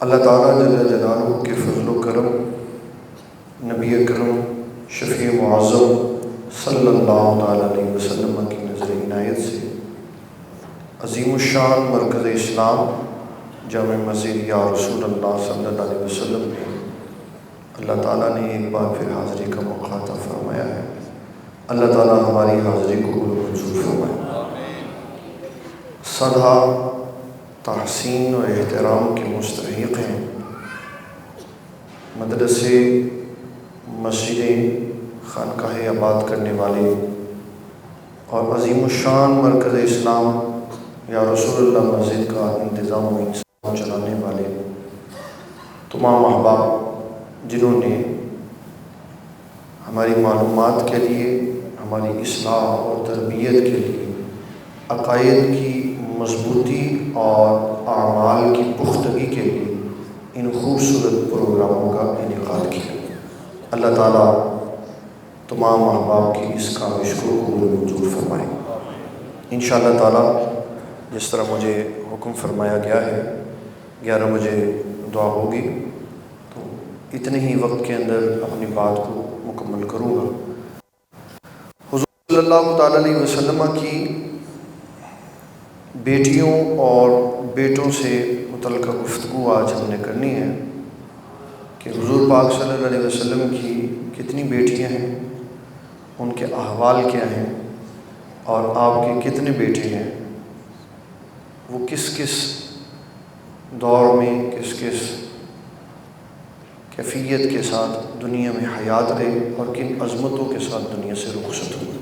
اللہ تعالیٰ جل جلالہ کے فضل و کرم، نبی اکرم شفیع معظم صلی اللہ تعالیٰ علیہ وسلم کی نظر عنایت سے عظیم الشان مرکز اسلام جامع مسجد یا رسول اللہ صلی اللہ علیہ وسلم میں اللہ تعالیٰ نے ایک بار پھر حاضری کا موقع عطا فرمایا ہے۔ اللہ تعالیٰ ہماری حاضری کو قبول و منظور فرمائے۔ سدا تحسین و احترام کے مستحق ہیں مدرسے، مسجدیں، خانقاہ آباد کرنے والے اور عظیم الشان مرکز اسلام یا رسول اللہ مسجد کا انتظام و انتظام چلانے والے تمام احباب جنہوں نے ہماری معلومات کے لیے، ہماری اصلاح اور تربیت کے لیے عقائد کی مضبوطی اور اعمال کی پختگی کے لیے ان خوبصورت پروگراموں کا انعقاد کیا۔ اللہ تعالیٰ تمام احباب کی اس کاوش کو قبول و منظور فرمائے۔ انشاءاللہ تعالیٰ جس طرح مجھے حکم فرمایا گیا ہے 11 بجے دعا ہوگی، تو اتنے ہی وقت کے اندر اپنی بات کو مکمل کروں گا۔ حضور صلی اللہ تعالیٰ علیہ وسلم کی بیٹیوں اور بیٹوں سے متعلقہ گفتگو آج ہم نے کرنی ہے کہ حضور پاک صلی اللہ علیہ وسلم کی کتنی بیٹیاں ہیں، ان کے احوال کیا ہیں، اور آپ کے کتنے بیٹے ہیں، وہ کس کس دور میں کس کس کیفیت کے ساتھ دنیا میں حیات رہے اور کن عظمتوں کے ساتھ دنیا سے رخصت ہوئے۔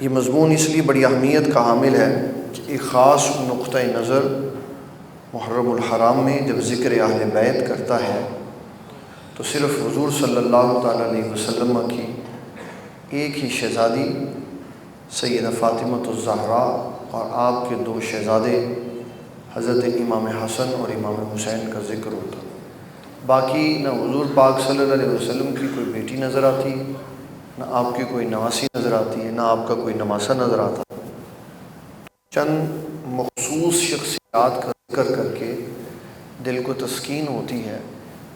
یہ مضمون اس لیے بڑی اہمیت کا حامل ہے کہ ایک خاص نقطہ نظر محرم الحرام میں جب ذکر اہل بیت کرتا ہے تو صرف حضور صلی اللہ تعالیٰ علیہ وسلم کی ایک ہی شہزادی سیدہ فاطمۃ الزہرا اور آپ کے 2 شہزادے حضرت امام حسن اور امام حسین کا ذکر ہوتا، باقی نہ حضور پاک صلی اللہ علیہ وسلم کی کوئی بیٹی نظر آتی، نہ آپ کی کوئی نواسی نظر آتی ہے، نہ آپ کا کوئی نواسا نظر آتا۔ چند مخصوص شخصیات کا ذکر کر کے دل کو تسکین ہوتی ہے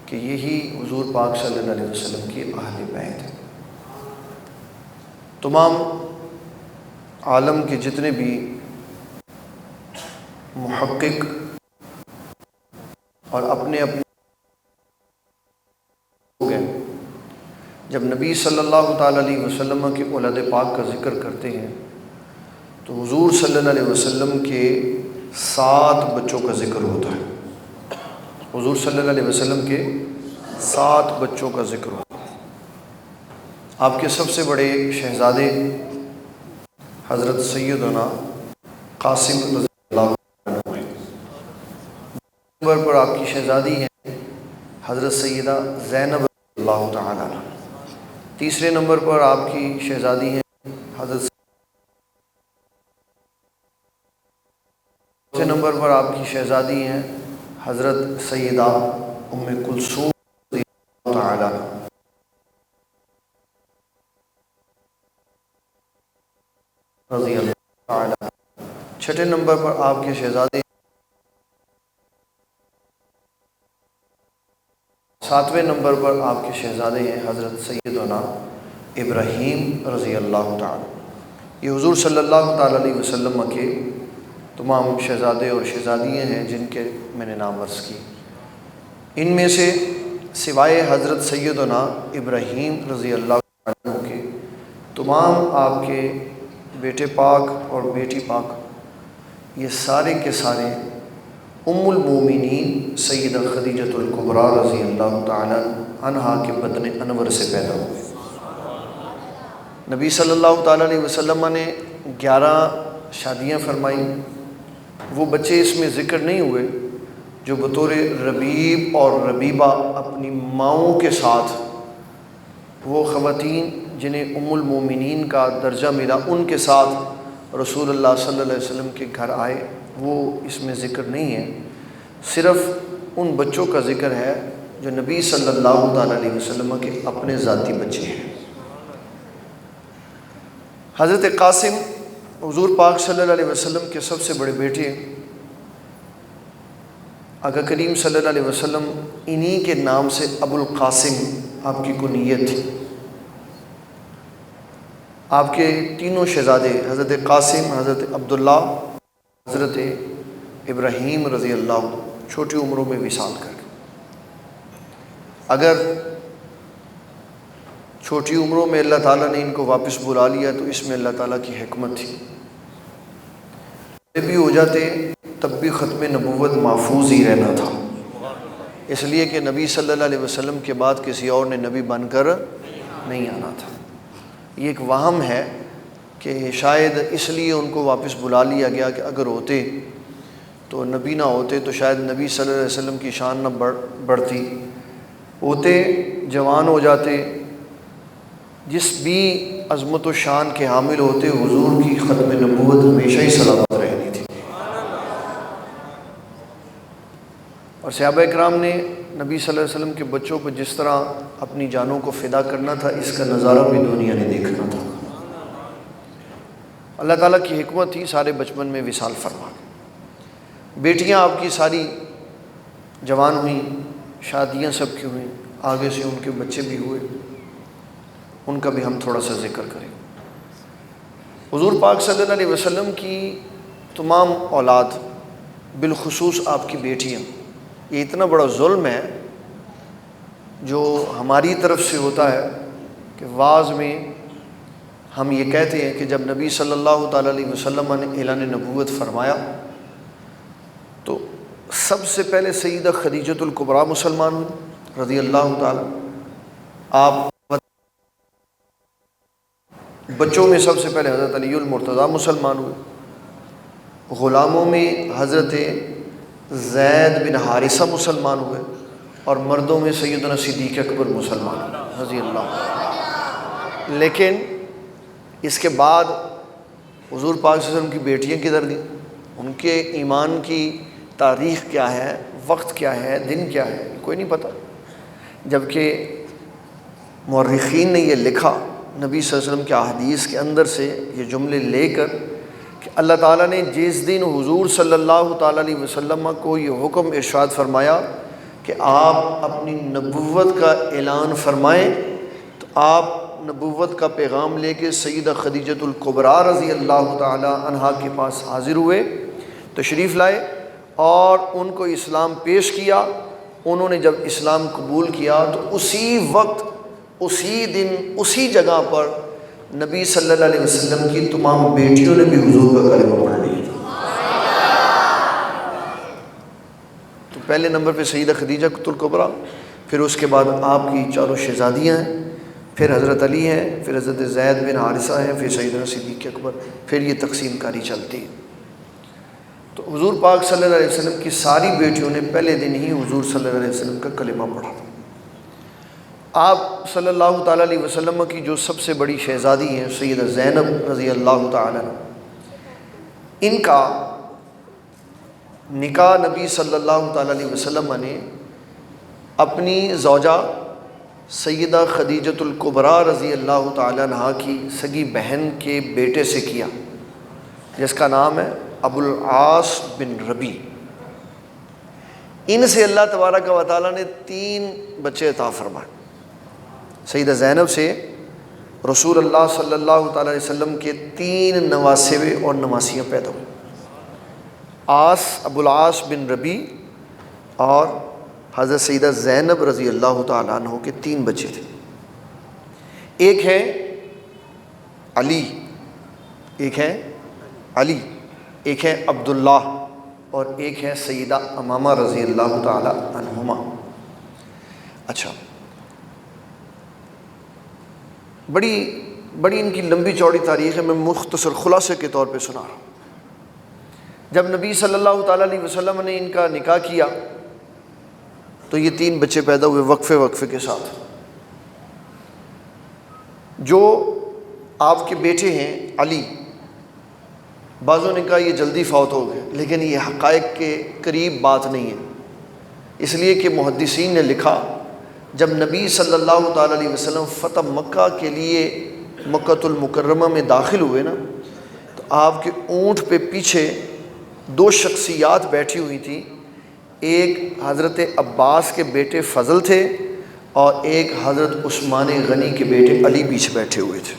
کہ یہی حضور پاک صلی اللہ علیہ وسلم کی اہل بیت ہے۔ تمام عالم کے جتنے بھی محقق اور اپنے لوگ ہیں، جب نبی صلی اللہ تعالیٰ علیہ وسلم کے اولاد پاک کا ذکر کرتے ہیں تو حضور صلی اللہ علیہ وسلم کے 7 بچوں کا ذکر ہوتا ہے۔ حضور صلی اللہ علیہ وسلم کے 7 بچوں کا ذکر ہوتا ہے۔ آپ کے سب سے بڑے شہزادے حضرت سیدنا قاسم رضی اللہ عنہ ہیں۔ نمبر پر آپ کی شہزادی ہیں حضرت سیدہ زینب رضی اللہ تعالی عنہ۔ تیسرے نمبر پر آپ کی شہزادی ہیں حضرت، چوتھے نمبر پر آپ کی شہزادی ہیں حضرت سیدہ ام کلثوم رضی اللہ تعالی عنہ۔ چھٹے نمبر پر آپ کے شہزادے، 7ویں نمبر پر آپ کے شہزادے ہیں حضرت سیدنا ابراہیم رضی اللہ تعالی۔ یہ حضور صلی اللہ تعالیٰ علیہ وسلم کے تمام شہزادے اور شہزادیاں ہیں جن کے میں نے نام عرض کی۔ ان میں سے سوائے حضرت سیدنا ابراہیم رضی اللہ عنہ کے تمام آپ کے بیٹے پاک اور بیٹی پاک، یہ سارے کے سارے ام المومنین سیدہ خدیجۃ الکبریٰ رضی اللہ تعالی عنہا کے بدن انور سے پیدا ہوئے۔ نبی صلی اللہ تعالیٰ علیہ وسلم نے 11 شادیاں فرمائیں۔ وہ بچے اس میں ذکر نہیں ہوئے جو بطور ربیب اور ربیبہ اپنی ماؤں کے ساتھ، وہ خواتین جنہیں ام المومنین کا درجہ ملا ان کے ساتھ رسول اللہ صلی اللہ علیہ وسلم کے گھر آئے، وہ اس میں ذکر نہیں ہے۔ صرف ان بچوں کا ذکر ہے جو نبی صلی اللہ تعالیٰ علیہ وسلم کے اپنے ذاتی بچے ہیں۔ حضرت قاسم حضور پاک صلی اللہ علیہ وسلم کے سب سے بڑے بیٹے آقا کریم صلی اللہ علیہ وسلم انہی کے نام سے ابو القاسم آپ کی کنیت تھی۔ آپ کے تینوں شہزادے حضرت قاسم، حضرت عبداللہ، حضرت ابراہیم رضی اللہ چھوٹی عمروں میں وصال کر گئے۔ اگر چھوٹی عمروں میں اللہ تعالیٰ نے ان کو واپس بلا لیا تو اس میں اللہ تعالیٰ کی حکمت تھی۔ بھی ہو جاتے تب بھی ختم نبوت محفوظ ہی رہنا تھا، اس لیے کہ نبی صلی اللہ علیہ وسلم کے بعد کسی اور نے نبی بن کر نہیں آنا تھا۔ یہ ایک وہم ہے کہ شاید اس لیے ان کو واپس بلا لیا گیا کہ اگر ہوتے تو نبی نہ ہوتے تو شاید نبی صلی اللہ علیہ وسلم کی شان نہ بڑھتی، ہوتے جوان ہو جاتے، جس بھی عظمت و شان کے حامل ہوتے حضور کی ختم نبوت ہمیشہ ہی سلامت رہنی تھی۔ اور صحابہ اکرام نے نبی صلی اللہ علیہ وسلم کے بچوں کو جس طرح اپنی جانوں کو فدا کرنا تھا، اس کا نظارہ بھی دنیا نے دیکھنا تھا۔ اللہ تعالیٰ کی حکمت تھی، سارے بچپن میں وصال فرما گئے۔ بیٹیاں آپ کی ساری جوان ہوئیں، شادیاں سب کی ہوئیں، آگے سے ان کے بچے بھی ہوئے، ان کا بھی ہم تھوڑا سا ذکر کریں۔ حضور پاک صلی اللہ علیہ وسلم کی تمام اولاد، بالخصوص آپ کی بیٹیاں، یہ اتنا بڑا ظلم ہے جو ہماری طرف سے ہوتا ہے کہ وعظ میں ہم یہ کہتے ہیں کہ جب نبی صلی اللہ تعالیٰ علیہ وسلم نے اعلان نبوت فرمایا تو سب سے پہلے سیدہ خدیجۃ الکبریٰ مسلمان ہوئی رضی اللہ تعالیٰ۔ آپ بچوں میں سب سے پہلے حضرت علی المرتضیٰ مسلمان ہوئے، غلاموں میں حضرت زید بن حارثہ مسلمان ہوئے، اور مردوں میں سیدنا صدیق اکبر مسلمان ہوئے رضی اللہ۔ لیکن اس کے بعد حضور پاک صلی اللہ علیہ وسلم کی بیٹیاں کدھر گئیں؟ ان کے ایمان کی تاریخ کیا ہے، وقت کیا ہے، دن کیا ہے، کوئی نہیں پتہ۔ جبکہ مورخین نے یہ لکھا نبی صلی اللہ علیہ وسلم کے احادیث کے اندر سے یہ جملے لے کر کہ اللہ تعالیٰ نے جس دن حضور صلی اللہ تعالیٰ علیہ وسلم کو یہ حکم ارشاد فرمایا کہ آپ اپنی نبوت کا اعلان فرمائیں، تو آپ نبوت کا پیغام لے کے سیدہ خدیجۃ الکبریٰ رضی اللہ تعالیٰ عنہا کے پاس حاضر ہوئے، تشریف لائے اور ان کو اسلام پیش کیا۔ انہوں نے جب اسلام قبول کیا تو اسی وقت، اسی دن، اسی جگہ پر نبی صلی اللہ علیہ وسلم کی تمام بیٹیوں نے بھی حضور کا کلمہ پڑھ لیا۔ تو پہلے نمبر پہ سیدہ خدیجہ الکبریٰ، پھر اس کے بعد آپ کی چاروں شہزادیاں ہیں، پھر حضرت علی ہیں، پھر حضرت زید بن حارثہ ہیں، پھر سیدنا صدیق اکبر، پھر یہ تقسیم کاری چلتی ہے۔ تو حضور پاک صلی اللہ علیہ وسلم کی ساری بیٹیوں نے پہلے دن ہی حضور صلی اللہ علیہ وسلم کا کلمہ پڑھا تھا۔ آپ صلی اللہ تعالیٰ علیہ وسلم کی جو سب سے بڑی شہزادی ہیں سیدہ زینب رضی اللہ تعالیٰ عنہ، ان کا نکاح نبی صلی اللہ تعالیٰ علیہ وسلم نے اپنی زوجہ سیدہ خدیجۃ الکبریٰ رضی اللہ تعالیٰ عنہ کی سگی بہن کے بیٹے سے کیا، جس کا نام ہے ابو العاص بن ربیع۔ ان سے اللہ تبارک و تعالیٰ نے 3 بچے عطا فرمائے۔ سیدہ زینب سے رسول اللہ صلی اللہ تعالیٰ علیہ وسلم کے 3 نواسے اور نواسیاں پیدا ہوئیں۔ ابو العاص بن ربیع اور حضرت سیدہ زینب رضی اللہ تعالیٰ عنہ کے 3 بچے تھے۔ ایک ہے علی، ایک ہے عبداللہ، اور ایک ہے سیدہ امامہ رضی اللہ تعالیٰ عنہما۔ اچھا، بڑی ان کی لمبی چوڑی تاریخ ہے، میں مختصر خلاصے کے طور پہ سنا رہا ہوں۔ جب نبی صلی اللہ تعالیٰ علیہ وسلم نے ان کا نکاح کیا تو یہ 3 بچے پیدا ہوئے وقفے کے ساتھ۔ جو آپ کے بیٹے ہیں علی، بعضوں نے کہا یہ جلدی فوت ہو گئے، لیکن یہ حقائق کے قریب بات نہیں ہے، اس لیے کہ محدثین نے لکھا جب نبی صلی اللہ تعالیٰ علیہ وسلم فتح مکہ کے لیے مکۃ المکرمہ میں داخل ہوئے نا، تو آپ کے اونٹ پہ پیچھے 2 شخصیات بیٹھی ہوئی تھیں، ایک حضرت عباس کے بیٹے فضل تھے اور ایک حضرت عثمان غنی کے بیٹے علی پیچھے بیٹھے ہوئے تھے۔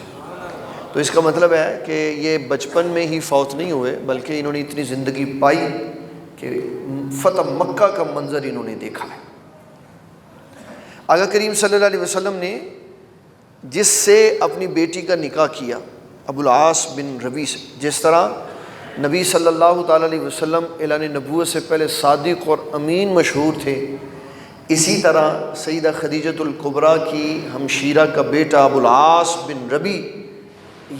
تو اس کا مطلب ہے کہ یہ بچپن میں ہی فوت نہیں ہوئے، بلکہ انہوں نے اتنی زندگی پائی کہ فتح مکہ کا منظر انہوں نے دیکھا ہے۔ آقا کریم صلی اللہ علیہ وسلم نے جس سے اپنی بیٹی کا نکاح کیا، ابو العاص بن ربیع سے، جس طرح نبی صلی اللہ تعالیٰ علیہ وسلم اعلان نبوت سے پہلے صادق اور امین مشہور تھے، اسی طرح سیدہ خدیجۃ الکبریٰ کی ہمشیرہ کا بیٹا ابو العاص بن ربیع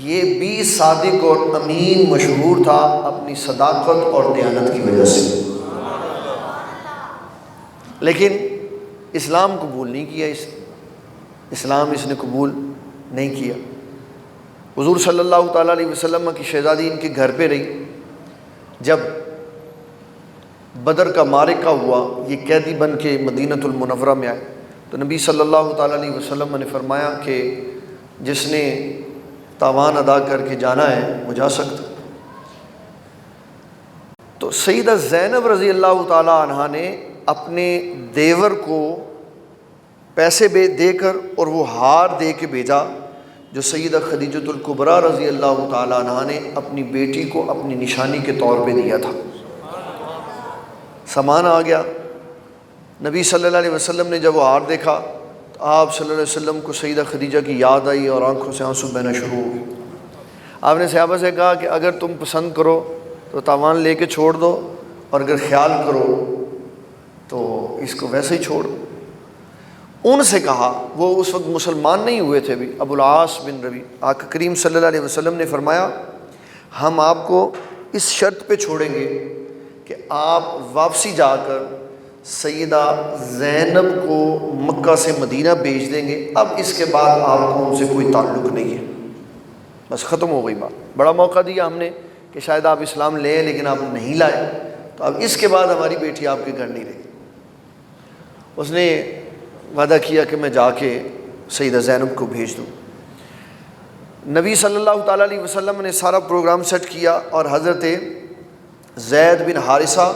یہ بھی صادق اور امین مشہور تھا اپنی صداقت اور دیانت کی وجہ سے، لیکن اسلام قبول نہیں کیا، اسلام اس نے قبول نہیں کیا۔ حضور صلی اللہ تعالیٰ علیہ وسلم کی شہزادی ان کے گھر پہ رہی۔ جب بدر کا معرکہ ہوا، یہ قیدی بن کے مدینۃ المنورہ میں آئے، تو نبی صلی اللہ تعالیٰ علیہ وسلم نے فرمایا کہ جس نے تاوان ادا کر کے جانا ہے وہ جا سکتا۔ تو سیدہ زینب رضی اللہ تعالیٰ عنہا نے اپنے دیور کو پیسے دے کر اور وہ ہار دے کے بھیجا جو سیدہ خدیجۃ الکبریٰ رضی اللہ تعالیٰ عنہا نے اپنی بیٹی کو اپنی نشانی کے طور پہ دیا تھا۔ سامان آ گیا، نبی صلی اللہ علیہ وسلم نے جب وہ ہار دیکھا تو آپ صلی اللہ علیہ وسلم کو سیدہ خدیجہ کی یاد آئی اور آنکھوں سے آنسو بہنا شروع ہو گئے۔ آپ نے صحابہ سے کہا کہ اگر تم پسند کرو تو تاوان لے کے چھوڑ دو، اور اگر خیال کرو تو اس کو ویسے ہی چھوڑ دو۔ ان سے کہا، وہ اس وقت مسلمان نہیں ہوئے تھے بھی، ابو العاص بن ربیع، آقا کریم صلی اللہ علیہ وسلم نے فرمایا ہم آپ کو اس شرط پہ چھوڑیں گے کہ آپ واپسی جا کر سیدہ زینب کو مکہ سے مدینہ بھیج دیں گے، اب اس کے بعد آپ کو ان سے کوئی تعلق نہیں ہے، بس ختم ہو گئی بات۔ بڑا موقع دیا ہم نے کہ شاید آپ اسلام لیں لیکن آپ نہیں لائے، تو اب اس کے بعد ہماری بیٹی آپ کے گھر نہیں رہی۔ اس نے وعدہ کیا کہ میں جا کے سیدہ زینب کو بھیج دوں۔ نبی صلی اللہ تعالیٰ علیہ وسلم نے سارا پروگرام سیٹ کیا اور حضرت زید بن حارثہ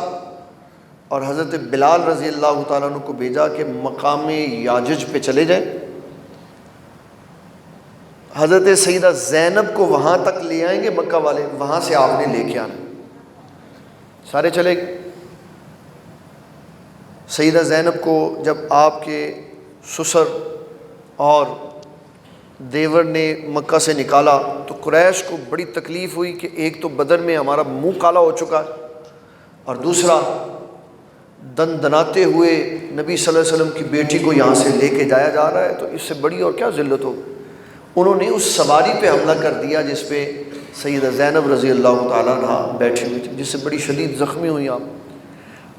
اور حضرت بلال رضی اللہ تعالیٰ عنہ کو بھیجا کہ مقام یاجج پہ چلے جائیں، حضرت سیدہ زینب کو وہاں تک لے آئیں گے مکہ والے، وہاں سے آپ نے لے کے آنا۔ سارے چلے گئے۔ سیدہ زینب کو جب آپ کے سسر اور دیور نے مکہ سے نکالا تو قریش کو بڑی تکلیف ہوئی کہ ایک تو بدر میں ہمارا منہ کالا ہو چکا ہے، اور دوسرا دن دناتے ہوئے نبی صلی اللہ علیہ وسلم کی بیٹی کو یہاں سے لے کے جایا جا رہا ہے، تو اس سے بڑی اور کیا ذلت ہو۔ انہوں نے اس سواری پہ حملہ کر دیا جس پہ سیدہ زینب رضی اللہ تعالیٰ عنہ بیٹھی ہوئی تھی، جس سے بڑی شدید زخمی ہوئی آپ۔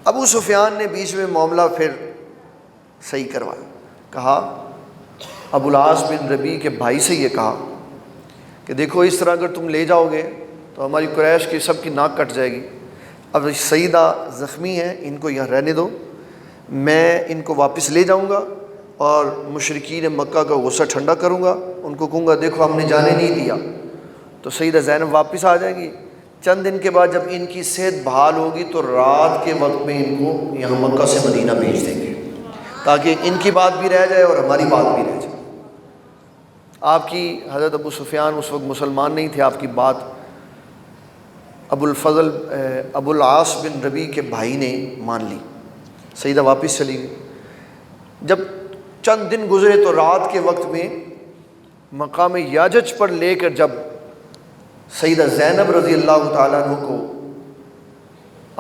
ابو سفیان نے بیچ میں معاملہ پھر صحیح کروایا، کہا ابو العاص بن ربیع کے بھائی سے یہ کہا کہ دیکھو اس طرح اگر تم لے جاؤ گے تو ہماری قریش کی سب کی ناک کٹ جائے گی، اب سیدہ زخمی ہیں، ان کو یہاں رہنے دو، میں ان کو واپس لے جاؤں گا اور مشرکین مکہ کا غصہ ٹھنڈا کروں گا، ان کو کہوں گا دیکھو ہم نے جانے نہیں دیا، تو سیدہ زینب واپس آ جائیں گی۔ چند دن کے بعد جب ان کی صحت بحال ہوگی تو رات کے وقت میں ان کو یہاں مکہ سے مدینہ بھیج دیں گے تاکہ ان کی بات بھی رہ جائے اور ہماری بات بھی رہ جائے۔ آپ کی حضرت ابو سفیان اس وقت مسلمان نہیں تھے، آپ کی بات ابو العاص بن ربیع کے بھائی نے مان لی، سیدہ واپس چلی گئی۔ جب چند دن گزرے تو رات کے وقت میں مقام یاجج پر لے کر جب سیدہ زینب رضی اللہ تعالیٰ عنہ کو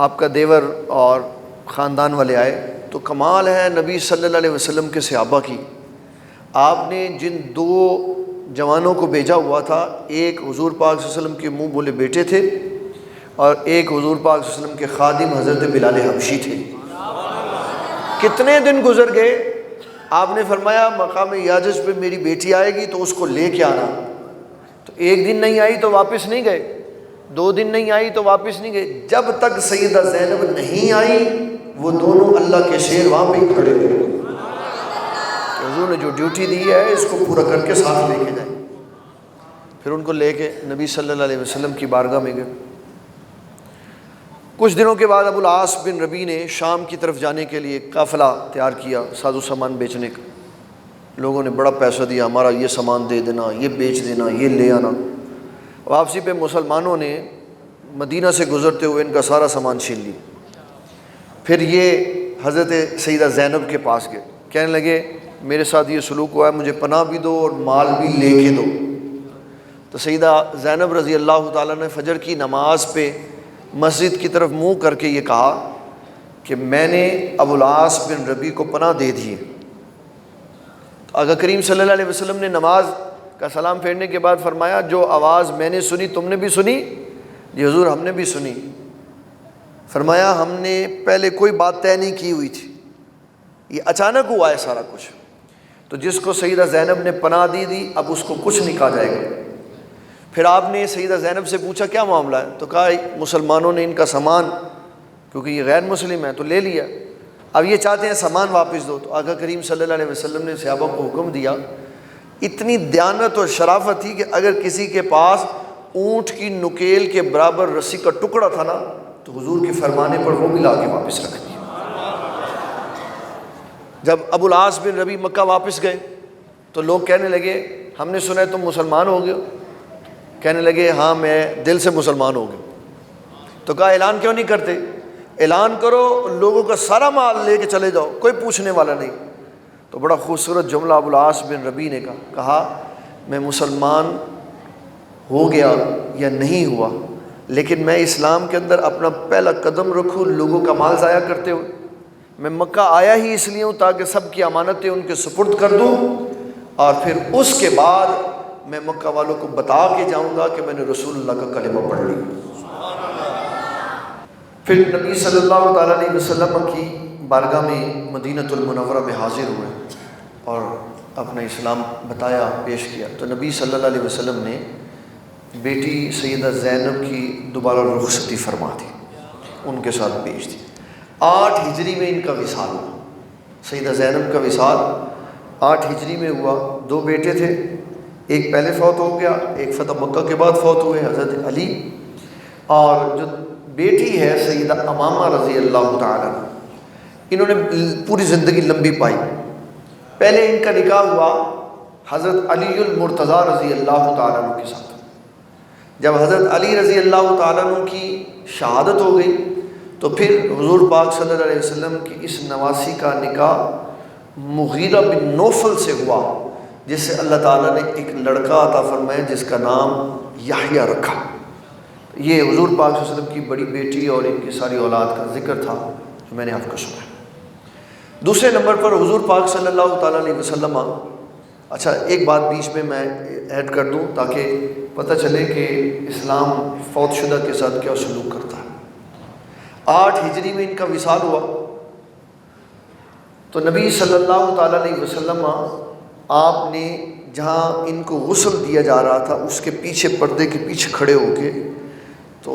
آپ کا دیور اور خاندان والے آئے تو کمال ہے نبی صلی اللہ علیہ وسلم کے صحابہ کی، آپ نے جن دو جوانوں کو بھیجا ہوا تھا، ایک حضور پاک صلی اللہ علیہ وسلم کے منہ بولے بیٹے تھے اور ایک حضور پاک صلی اللہ علیہ وسلم کے خادم حضرت بلال حبشی تھے۔ کتنے دن گزر گئے، آپ نے فرمایا مقام یاجج پہ میری بیٹی آئے گی تو اس کو لے کے آنا، تو ایک دن نہیں آئی تو واپس نہیں گئے، 2 دن نہیں آئی تو واپس نہیں گئے، جب تک سیدہ زینب نہیں آئی وہ دونوں اللہ کے شیر وہاں پہ کھڑے ہوئے۔ حضور نے جو ڈیوٹی دی ہے اس کو پورا کر کے ساتھ لے کے جائیں۔ پھر ان کو لے کے نبی صلی اللہ علیہ وسلم کی بارگاہ میں گئے۔ کچھ دنوں کے بعد ابو العاص بن ربیع نے شام کی طرف جانے کے لیے قافلہ تیار کیا ساز و سامان بیچنے کا. لوگوں نے بڑا پیسہ دیا، ہمارا یہ سامان دے دینا، یہ بیچ دینا، یہ لے آنا. واپسی پہ مسلمانوں نے مدینہ سے گزرتے ہوئے ان کا سارا سامان چھین لیا. پھر یہ حضرت سیدہ زینب کے پاس گئے، کہنے لگے میرے ساتھ یہ سلوک ہوا ہے، مجھے پناہ بھی دو اور مال بھی لے کے دو. تو سیدہ زینب رضی اللہ تعالیٰ نے فجر کی نماز پہ مسجد کی طرف منہ کر کے یہ کہا کہ میں نے ابو العاص بن ربیع کو پناہ دے دی. آقا کریم صلی اللہ علیہ وسلم نے نماز کا سلام پھیرنے کے بعد فرمایا جو آواز میں نے سنی تم نے بھی سنی؟ جی حضور ہم نے بھی سنی. فرمایا ہم نے پہلے کوئی بات طے نہیں کی ہوئی تھی، یہ اچانک ہوا ہے سارا کچھ. تو جس کو سیدہ زینب نے پناہ دی اب اس کو کچھ نہیں کہا جائے گا. پھر آپ نے سیدہ زینب سے پوچھا کیا معاملہ ہے؟ تو کہا مسلمانوں نے ان کا سامان، کیونکہ یہ غیر مسلم ہے تو لے لیا، اب یہ چاہتے ہیں سامان واپس دو. تو آقا کریم صلی اللہ علیہ وسلم نے صحابہ کو حکم دیا. اتنی دیانت اور شرافت تھی کہ اگر کسی کے پاس اونٹ کی نکیل کے برابر رسی کا ٹکڑا تھا نا تو حضور کے فرمانے پر وہ بھی لا کے واپس رکھ دیا. جب ابو العاص بن ربیع مکہ واپس گئے تو لوگ کہنے لگے ہم نے سنا ہے تم مسلمان ہو گئے. کہنے لگے ہاں میں دل سے مسلمان ہو گیا. تو کہا اعلان کیوں نہیں کرتے؟ اعلان کرو، لوگوں کا سارا مال لے کے چلے جاؤ، کوئی پوچھنے والا نہیں. تو بڑا خوبصورت جملہ ابو العاص بن ربیع نے کہا میں مسلمان ہو گیا یا نہیں ہوا، لیکن میں اسلام کے اندر اپنا پہلا قدم رکھوں لوگوں کا مال ضائع کرتے ہوئے. میں مکہ آیا ہی اس لیے ہوں تاکہ سب کی امانتیں ان کے سپرد کر دوں، اور پھر اس کے بعد میں مکہ والوں کو بتا کے جاؤں گا کہ میں نے رسول اللہ کا کلمہ پڑھ لیا. پھر نبی صلی اللہ تعالیٰ علیہ وسلم کی بارگاہ میں مدینۃ المنورہ میں حاضر ہوئے اور اپنا اسلام بتایا، پیش کیا. تو نبی صلی اللہ علیہ وسلم نے بیٹی سیدہ زینب کی دوبارہ رخصتی فرما دی، ان کے ساتھ بھیج دی. 8 ہجری میں ان کا وصال ہوا. سیدہ زینب کا وصال 8 ہجری میں ہوا. 2 بیٹے تھے، ایک پہلے فوت ہو گیا، ایک فتح مکہ کے بعد فوت ہوئے حضرت علی، اور جو بیٹی ہے سیدہ امامہ رضی اللہ تعالیٰ، انہوں نے پوری زندگی لمبی پائی. پہلے ان کا نکاح ہوا حضرت علی المرتضیٰ رضی اللہ تعالیٰ عنہ کے ساتھ. جب حضرت علی رضی اللہ تعالیٰ عنہ کی شہادت ہو گئی تو پھر حضور پاک صلی اللہ علیہ وسلم کی اس نواسی کا نکاح مغیرہ بن نوفل سے ہوا، جس سے اللہ تعالیٰ نے ایک لڑکا عطا فرمایا جس کا نام یحییٰ رکھا. یہ حضور پاک صلی اللہ علیہ وسلم کی بڑی بیٹی اور ان کی ساری اولاد کا ذکر تھا جو میں نے آپ کو سنا. دوسرے نمبر پر حضور پاک صلی اللہ تعالیٰ علیہ وسلم. اچھا ایک بات بیچ میں ایڈ کر دوں تاکہ پتہ چلے کہ اسلام فوت شدہ کے ساتھ کیا سلوک کرتا ہے. 8 ہجری میں ان کا وصال ہوا تو نبی صلی اللہ تعالیٰ علیہ وسلم آپ نے جہاں ان کو غسل دیا جا رہا تھا اس کے پیچھے پردے کے پیچھے کھڑے ہو کے تو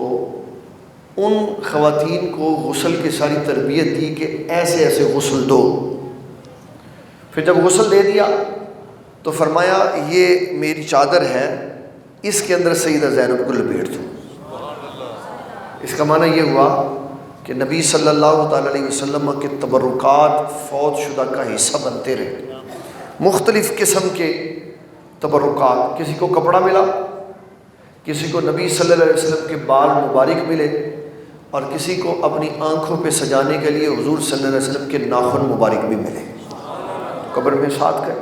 ان خواتین کو غسل کی ساری تربیت دی کہ ایسے ایسے غسل دو. پھر جب غسل دے دیا تو فرمایا یہ میری چادر ہے، اس کے اندر سیدہ زینب کو لپیٹ دو. اس کا معنی یہ ہوا کہ نبی صلی اللہ تعالیٰ علیہ وسلم کے تبرکات فوت شدہ کا حصہ بنتے رہے. مختلف قسم کے تبرکات، کسی کو کپڑا ملا، کسی کو نبی صلی اللہ علیہ وسلم کے بال مبارک ملے، اور کسی کو اپنی آنکھوں پہ سجانے کے لیے حضور صلی اللہ علیہ وسلم کے ناخن مبارک بھی ملے، قبر میں ساتھ گئے.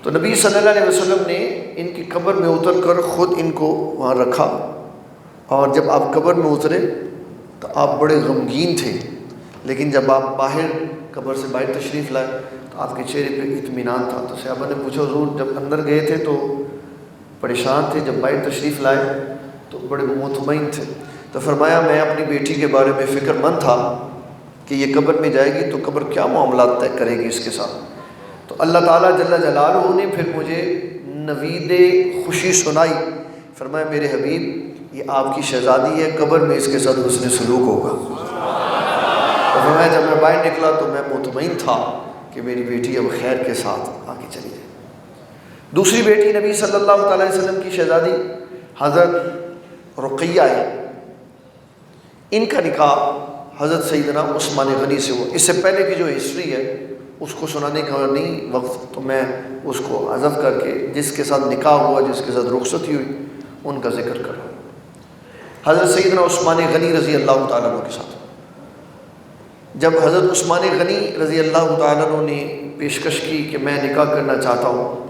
تو نبی صلی اللہ علیہ وسلم نے ان کی قبر میں اتر کر خود ان کو وہاں رکھا، اور جب آپ قبر میں اترے تو آپ بڑے غمگین تھے، لیکن جب آپ باہر قبر سے باہر تشریف لائے تو آپ کے چہرے پہ اطمینان تھا. تو صحابہ نے پوچھا حضور جب اندر گئے تھے تو پریشان تھے، جب باہر تشریف لائے تو بڑے مطمئن تھے. تو فرمایا میں اپنی بیٹی کے بارے میں فکر مند تھا کہ یہ قبر میں جائے گی تو قبر کیا معاملات طے کرے گی اس کے ساتھ. تو اللہ تعالیٰ جل جلالہ نے پھر مجھے نوید خوشی سنائی. فرمایا میرے حبیب یہ آپ کی شہزادی ہے، قبر میں اس کے ساتھ حسن سلوک ہوگا. تو فرمایا جب میں باہر نکلا تو میں مطمئن تھا کہ میری بیٹی اب خیر کے ساتھ آگے چلی جائے. دوسری بیٹی نبی صلی اللہ تعالیٰ علیہ وسلم کی شہزادی حضرت رقیہ ہے. ان کا نکاح حضرت سیدنا عثمان غنی سے ہوا۔ اس سے پہلے کی جو ہسٹری ہے اس کو سنانے کا نہیں وقت، تو میں اس کو حذف کر کے جس کے ساتھ نکاح ہوا، جس کے ساتھ رخصتی ہوئی، ان کا ذکر کر رہا ہوں۔ حضرت سیدنا عثمان غنی رضی اللہ تعالیٰ عنہ کے ساتھ جب حضرت عثمان غنی رضی اللہ تعالیٰ عنہ نے پیشکش کی کہ میں نکاح کرنا چاہتا ہوں،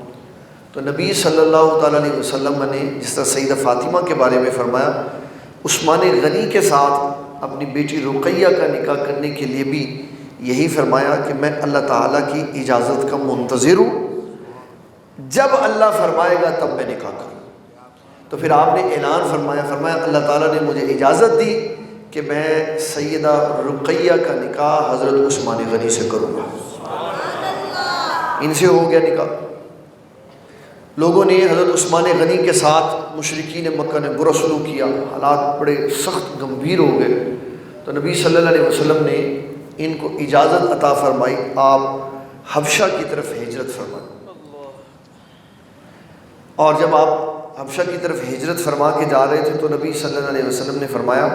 تو نبی صلی اللہ تعالیٰ علیہ وسلم نے جس طرح سیدہ فاطمہ کے بارے میں فرمایا، عثمان غنی کے ساتھ اپنی بیٹی رقیہ کا نکاح کرنے کے لیے بھی یہی فرمایا کہ میں اللہ تعالیٰ کی اجازت کا منتظر ہوں، جب اللہ فرمائے گا تب میں نکاح کروں۔ تو پھر آپ نے اعلان فرمایا اللہ تعالیٰ نے مجھے اجازت دی کہ میں سیدہ رقیہ کا نکاح حضرت عثمان غنی سے کروں گا۔ ان سے ہو گیا نکاح۔ لوگوں نے حضرت عثمان غنی کے ساتھ مشرکین مکہ نے برا سلوک کیا، حالات بڑے سخت گمبھیر ہو گئے، تو نبی صلی اللہ علیہ وسلم نے ان کو اجازت عطا فرمائی، آپ حبشہ کی طرف ہجرت فرمائیں۔ اور جب آپ حبشہ کی طرف ہجرت فرما کے جا رہے تھے تو نبی صلی اللہ علیہ وسلم نے فرمایا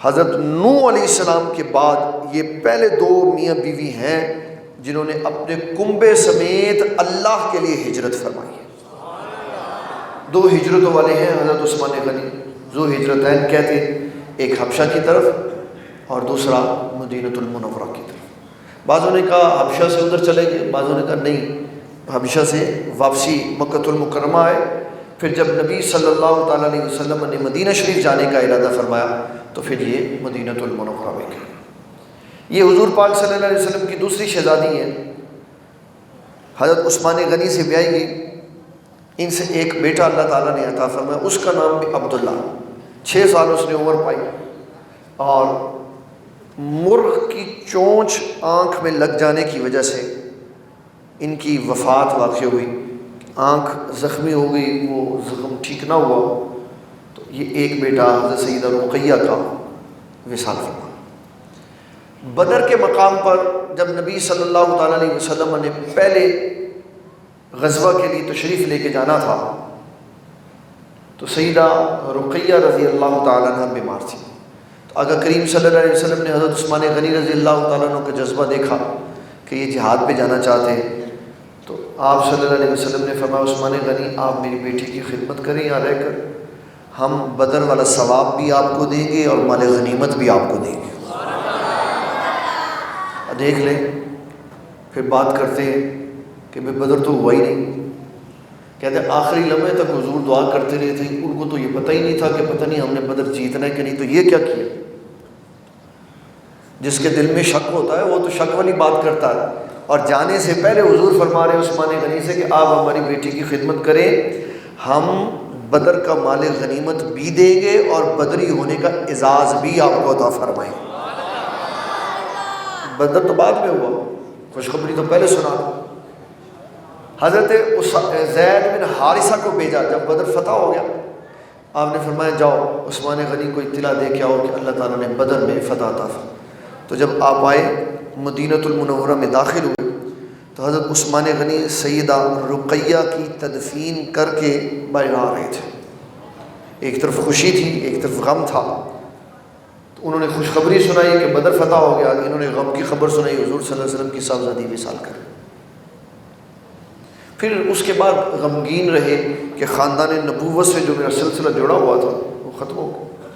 حضرت نوح علیہ السلام کے بعد یہ پہلے دو میاں بیوی ہیں جنہوں نے اپنے کنبے سمیت اللہ کے لیے ہجرت فرمائی ہے۔ دو ہجرتوں والے ہیں حضرت عثمان غنی، ذو ہجرتین کہتے ہیں، ایک حبشہ کی طرف اور دوسرا مدینۃ المنورہ کی طرف۔ بعضوں نے کہا حبشہ سے ادھر چلے گئے، بعضوں نے کہا نہیں، حبشہ سے واپسی مکۃ المکرمہ آئے۔ پھر جب نبی صلی اللہ تعالیٰ علیہ وسلم نے مدینہ شریف جانے کا ارادہ فرمایا تو پھر یہ مدینۃ المنورہ میں گئے۔ یہ حضور پاک صلی اللہ علیہ وسلم کی دوسری شہزادی ہے، حضرت عثمان غنی سے بیائی گئی۔ ان سے ایک بیٹا اللہ تعالیٰ نے عطا فرمایا، اس کا نام بھی عبداللہ۔ 6 سال اس نے عمر پائی، اور مرغ کی چونچ آنکھ میں لگ جانے کی وجہ سے ان کی وفات واقع ہوئی، آنکھ زخمی ہو گئی، وہ زخم ٹھیک نہ ہوا، تو یہ ایک بیٹا حضرت سیدہ رقیہ کا وصال فرما۔ بدر کے مقام پر جب نبی صلی اللہ تعالیٰ علیہ وسلم نے پہلے غزوہ کے لیے تشریف لے کے جانا تھا تو سیدہ رقیہ رضی اللہ تعالیٰ عنہ بیمار تھی۔ تو آقا کریم صلی اللہ علیہ وسلم نے حضرت عثمان غنی رضی اللہ تعالیٰ عنہ کا جذبہ دیکھا کہ یہ جہاد پہ جانا چاہتے ہیں، تو آپ صلی اللہ علیہ وسلم نے فرمایا عثمان غنی آپ میری بیٹی کی خدمت کریں یہاں رہ کر، ہم بدر والا ثواب بھی آپ کو دیں گے اور مال غنیمت بھی آپ کو دیں گے۔ دیکھ لیں، پھر بات کرتے ہیں کہ بھئی بدر تو ہوا ہی نہیں۔ کہتے ہیں آخری لمحے تک حضور دعا کرتے رہے تھے، ان کو تو یہ پتہ ہی نہیں تھا کہ پتہ نہیں ہم نے بدر جیتنا ہے کہ نہیں، تو یہ کیا کیا؟ جس کے دل میں شک ہوتا ہے وہ تو شک والی بات کرتا ہے، اور جانے سے پہلے حضور فرما رہے عثمان غنی سے کہ آپ ہماری بیٹی کی خدمت کریں، ہم بدر کا مال غنیمت بھی دیں گے اور بدری ہونے کا اعزاز بھی آپ کو عطا فرمائیں۔ بدر تو بعد میں ہوا، خوشخبری تو پہلے سنا۔ حضرت زید بن حارثہ کو بھیجا، جب بدر فتح ہو گیا آپ نے فرمایا جاؤ عثمان غنی کو اطلاع دے کے آؤ کہ اللہ تعالیٰ نے بدر میں فتح عطا فرمائی۔ تو جب آپ آئے مدینۃ المنورہ میں داخل ہوئے تو حضرت عثمان غنی سیدہ رقیہ کی تدفین کر کے باہر آ رہے تھے۔ ایک طرف خوشی تھی، ایک طرف غم تھا۔ تو انہوں نے خوشخبری سنائی کہ بدر فتح ہو گیا، انہوں نے غم کی خبر سنائی حضور صلی اللہ علیہ وسلم کی صاحبزادی وصال کر۔ پھر اس کے بعد غمگین رہے کہ خاندان نبوت سے جو میرا سلسلہ جڑا ہوا تھا وہ ختم ہو گیا۔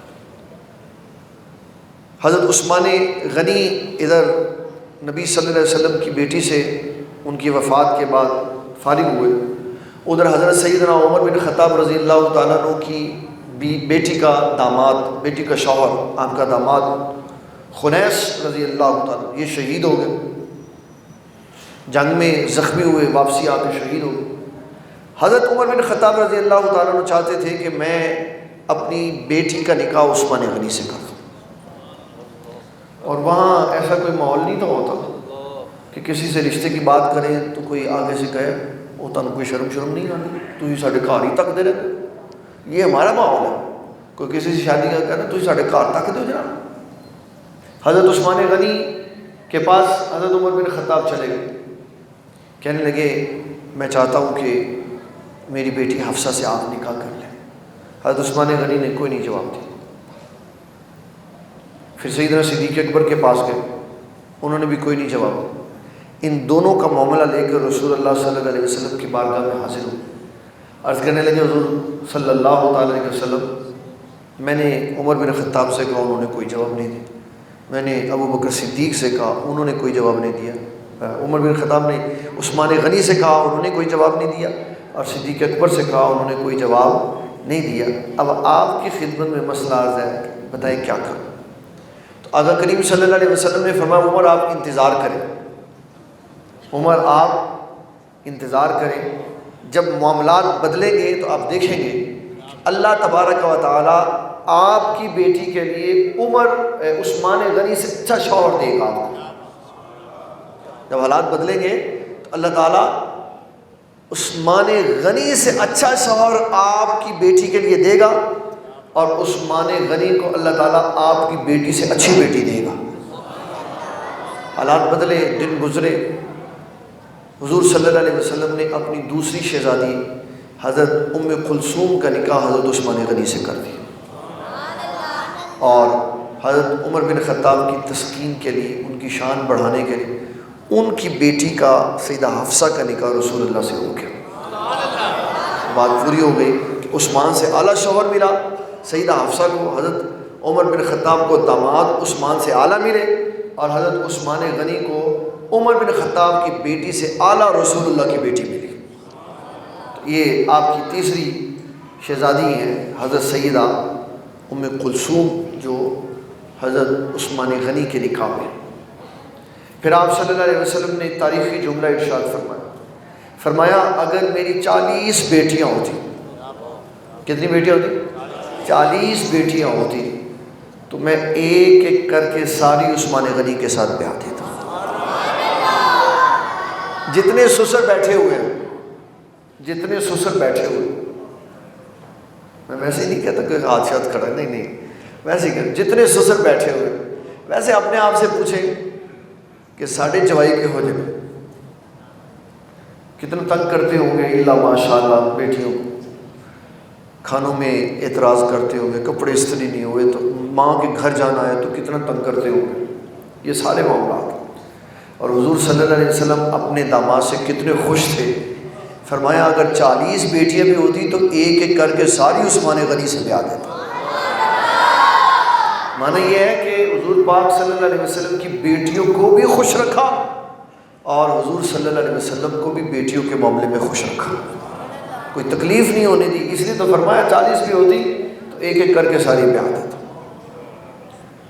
حضرت عثمان غنی ادھر نبی صلی اللہ علیہ وسلم کی بیٹی سے ان کی وفات کے بعد فارغ ہوئے، ادھر حضرت سیدنا عمر بن خطاب رضی اللہ تعالیٰ عنہ کی بیٹی کا داماد، بیٹی کا شوہر، آپ کا داماد خنیس رضی اللہ تعالیٰ، یہ شہید ہو گئے، جنگ میں زخمی ہوئے، واپسی آ کے شہید ہو گئے۔ حضرت عمر بن خطاب رضی اللہ تعالیٰ عنہ چاہتے تھے کہ میں اپنی بیٹی کا نکاح عثمان غنی سے کر دوں، اور وہاں ایسا کوئی ماحول نہیں تھا ہوتا کہ کسی سے رشتے کی بات کریں تو کوئی آگے سے کہے وہ تمہیں کوئی شرم نہیں آتی، تو ہی ساڈے گھر ہی تک دے رہے، یہ ہمارا ماحول ہے۔ کوئی کسی سے شادی کا کہنا تو ہی ساڈے گھر تک دو جناب۔ حضرت عثمان غنی کے پاس حضرت عمر بن خطاب چلے گئے، کہنے لگے میں چاہتا ہوں کہ میری بیٹی حفصہ سے آپ نکاح کر لیں۔ حضرت عثمان غنی نے کوئی نہیں جواب دیا۔ پھر سیدنا صدیق اکبر کے پاس گئے، انہوں نے بھی کوئی نہیں جواب۔ ان دونوں کا معاملہ لے کر رسول اللہ صلی اللہ علیہ وسلم کی بارگاہ میں حاضر ہوئے، عرض کرنے لگے حضور صلی اللہ تعالیٰ علیہ وسلم، میں نے عمر بن خطاب سے کہا، انہوں نے کوئی جواب نہیں دیا۔ میں نے ابو بکر صدیق سے کہا، انہوں نے کوئی جواب نہیں دیا۔ عمر بن خطاب نے عثمان غنی سے کہا، انہوں نے کوئی جواب نہیں دیا، اور صدیق اکبر سے کہا، انہوں نے کوئی جواب نہیں دیا۔ اب آپ کی خدمت میں مسئلہ عرض ہے، بتائیں کیا کروں؟ تو آقا کریم صلی اللہ علیہ وسلم نے فرمایا، عمر آپ انتظار کریں، عمر آپ انتظار کریں، جب معاملات بدلیں گے تو آپ دیکھیں گے اللہ تبارک و تعالیٰ آپ کی بیٹی کے لیے عثمان غنی سے اچھا شوہر دے گا۔ آپ کو جب حالات بدلیں گے تو اللہ تعالیٰ عثمان غنی سے اچھا شوہر آپ کی بیٹی کے لیے دے گا، اور عثمان غنی کو اللہ تعالیٰ آپ کی بیٹی سے اچھی بیٹی دے گا۔ حالات بدلے، دن گزرے، حضور صلی اللہ علیہ وسلم نے اپنی دوسری شہزادی حضرت ام کلثوم کا نکاح حضرت عثمان غنی سے کر دیا، اور حضرت عمر بن خطاب کی تسکین کے لیے، ان کی شان بڑھانے کے لیے، ان کی بیٹی کا سیدہ حفصہ کا نکاح رسول اللہ سے ہو گیا۔ بات پوری ہو گئی کہ عثمان سے اعلیٰ شوہر ملا، سیدہ حفصہ کو حضرت عمر بن خطاب کو داماد عثمان سے اعلیٰ ملے، اور حضرت عثمان غنی کو عمر بن خطاب کی بیٹی سے اعلیٰ رسول اللہ کی بیٹی ملی۔ تو یہ آپ کی تیسری شہزادی ہیں حضرت سیدہ ام کلثوم، جو حضرت عثمان غنی کے نکاح میں۔ پھر آپ صلی اللہ علیہ وسلم نے تاریخی جملہ ارشاد فرمایا، اگر میری 40 بیٹیاں ہوتی، کتنی بیٹیاں ہوتی؟ 40 بیٹیاں ہوتی، تو میں ایک ایک کر کے ساری عثمان غنی کے ساتھ بیاہ دیتا۔ جتنے سسر بیٹھے ہوئے ہیں، جتنے سسر بیٹھے ہوئے، میں ویسے ہی نہیں کہتا کہ حادثات کھڑا، نہیں، ویسے ہی کہ جتنے سسر بیٹھے ہوئے، ویسے اپنے آپ سے پوچھیں کہ ساڑھے جوائی کے ہو جائے کتنا تنگ کرتے ہوں گے، اللہ ماشاءاللہ بیٹیوں کو کھانوں میں اعتراض کرتے ہوں گے، کپڑے استری نہیں ہوئے تو ماں کے گھر جانا ہے تو کتنا تنگ کرتے ہوں گے، یہ سارے معاملات۔ اور حضور صلی اللہ علیہ وسلم اپنے داماد سے کتنے خوش تھے، فرمایا اگر 40 بیٹیاں بھی ہوتی تو ایک ایک کر کے ساری عثمان غنی سے بیاہ دیتا۔ معنی یہ ہے کہ حضور پاک صلی اللہ علیہ وسلم کی بیٹیوں کو بھی خوش رکھا، اور حضور صلی اللہ علیہ وسلم کو بھی بیٹیوں کے معاملے میں خوش رکھا، کوئی تکلیف نہیں ہونے دی، اس لیے تو فرمایا 40 بھی ہوتی تو ایک ایک کر کے ساری بیاہ دیتا۔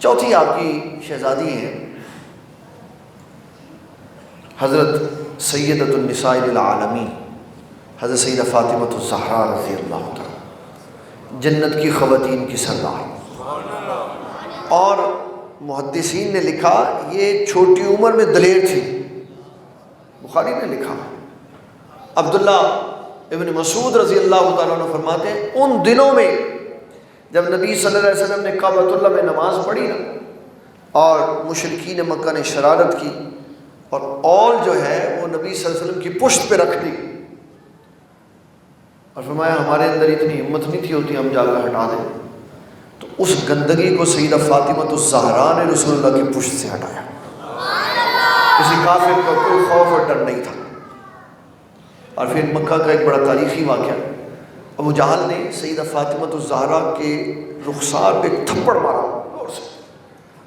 چوتھی آپ کی شہزادی ہیں حضرت سیدۃ النساء العالمین، حضرت سیدہ فاطمہ الزہرا رضی اللہ تعالیٰ، جنت کی خواتین کی سردار۔ اور محدثین نے لکھا یہ چھوٹی عمر میں دلیر تھی، بخاری نے لکھا۔ عبداللہ ابن مسعود رضی اللہ تعالیٰ عنہ فرماتے ہیں ان دنوں میں جب نبی صلی اللہ علیہ وسلم نے کعبۃ اللہ میں نماز پڑھی نا، اور مشرکین مکہ نے شرارت کی، اور اول جو ہے وہ نبی صلی اللہ علیہ وسلم کی پشت پہ رکھ دی، اور فرمایا ہمارے اندر اتنی ہمت نہیں تھی ہوتی ہم جا کر ہٹا دیں، تو اس گندگی کو سیدہ فاطمہ الزہرا نے رسول اللہ کی پشت سے ہٹایا۔ کسی کافر کا کوئی خوف اور ڈر نہیں تھا۔ اور پھر مکہ کا ایک بڑا تاریخی واقعہ، ابو جہل نے سیدہ فاطمہ الزہرا کے رخسار پہ تھپڑ مارا اور سے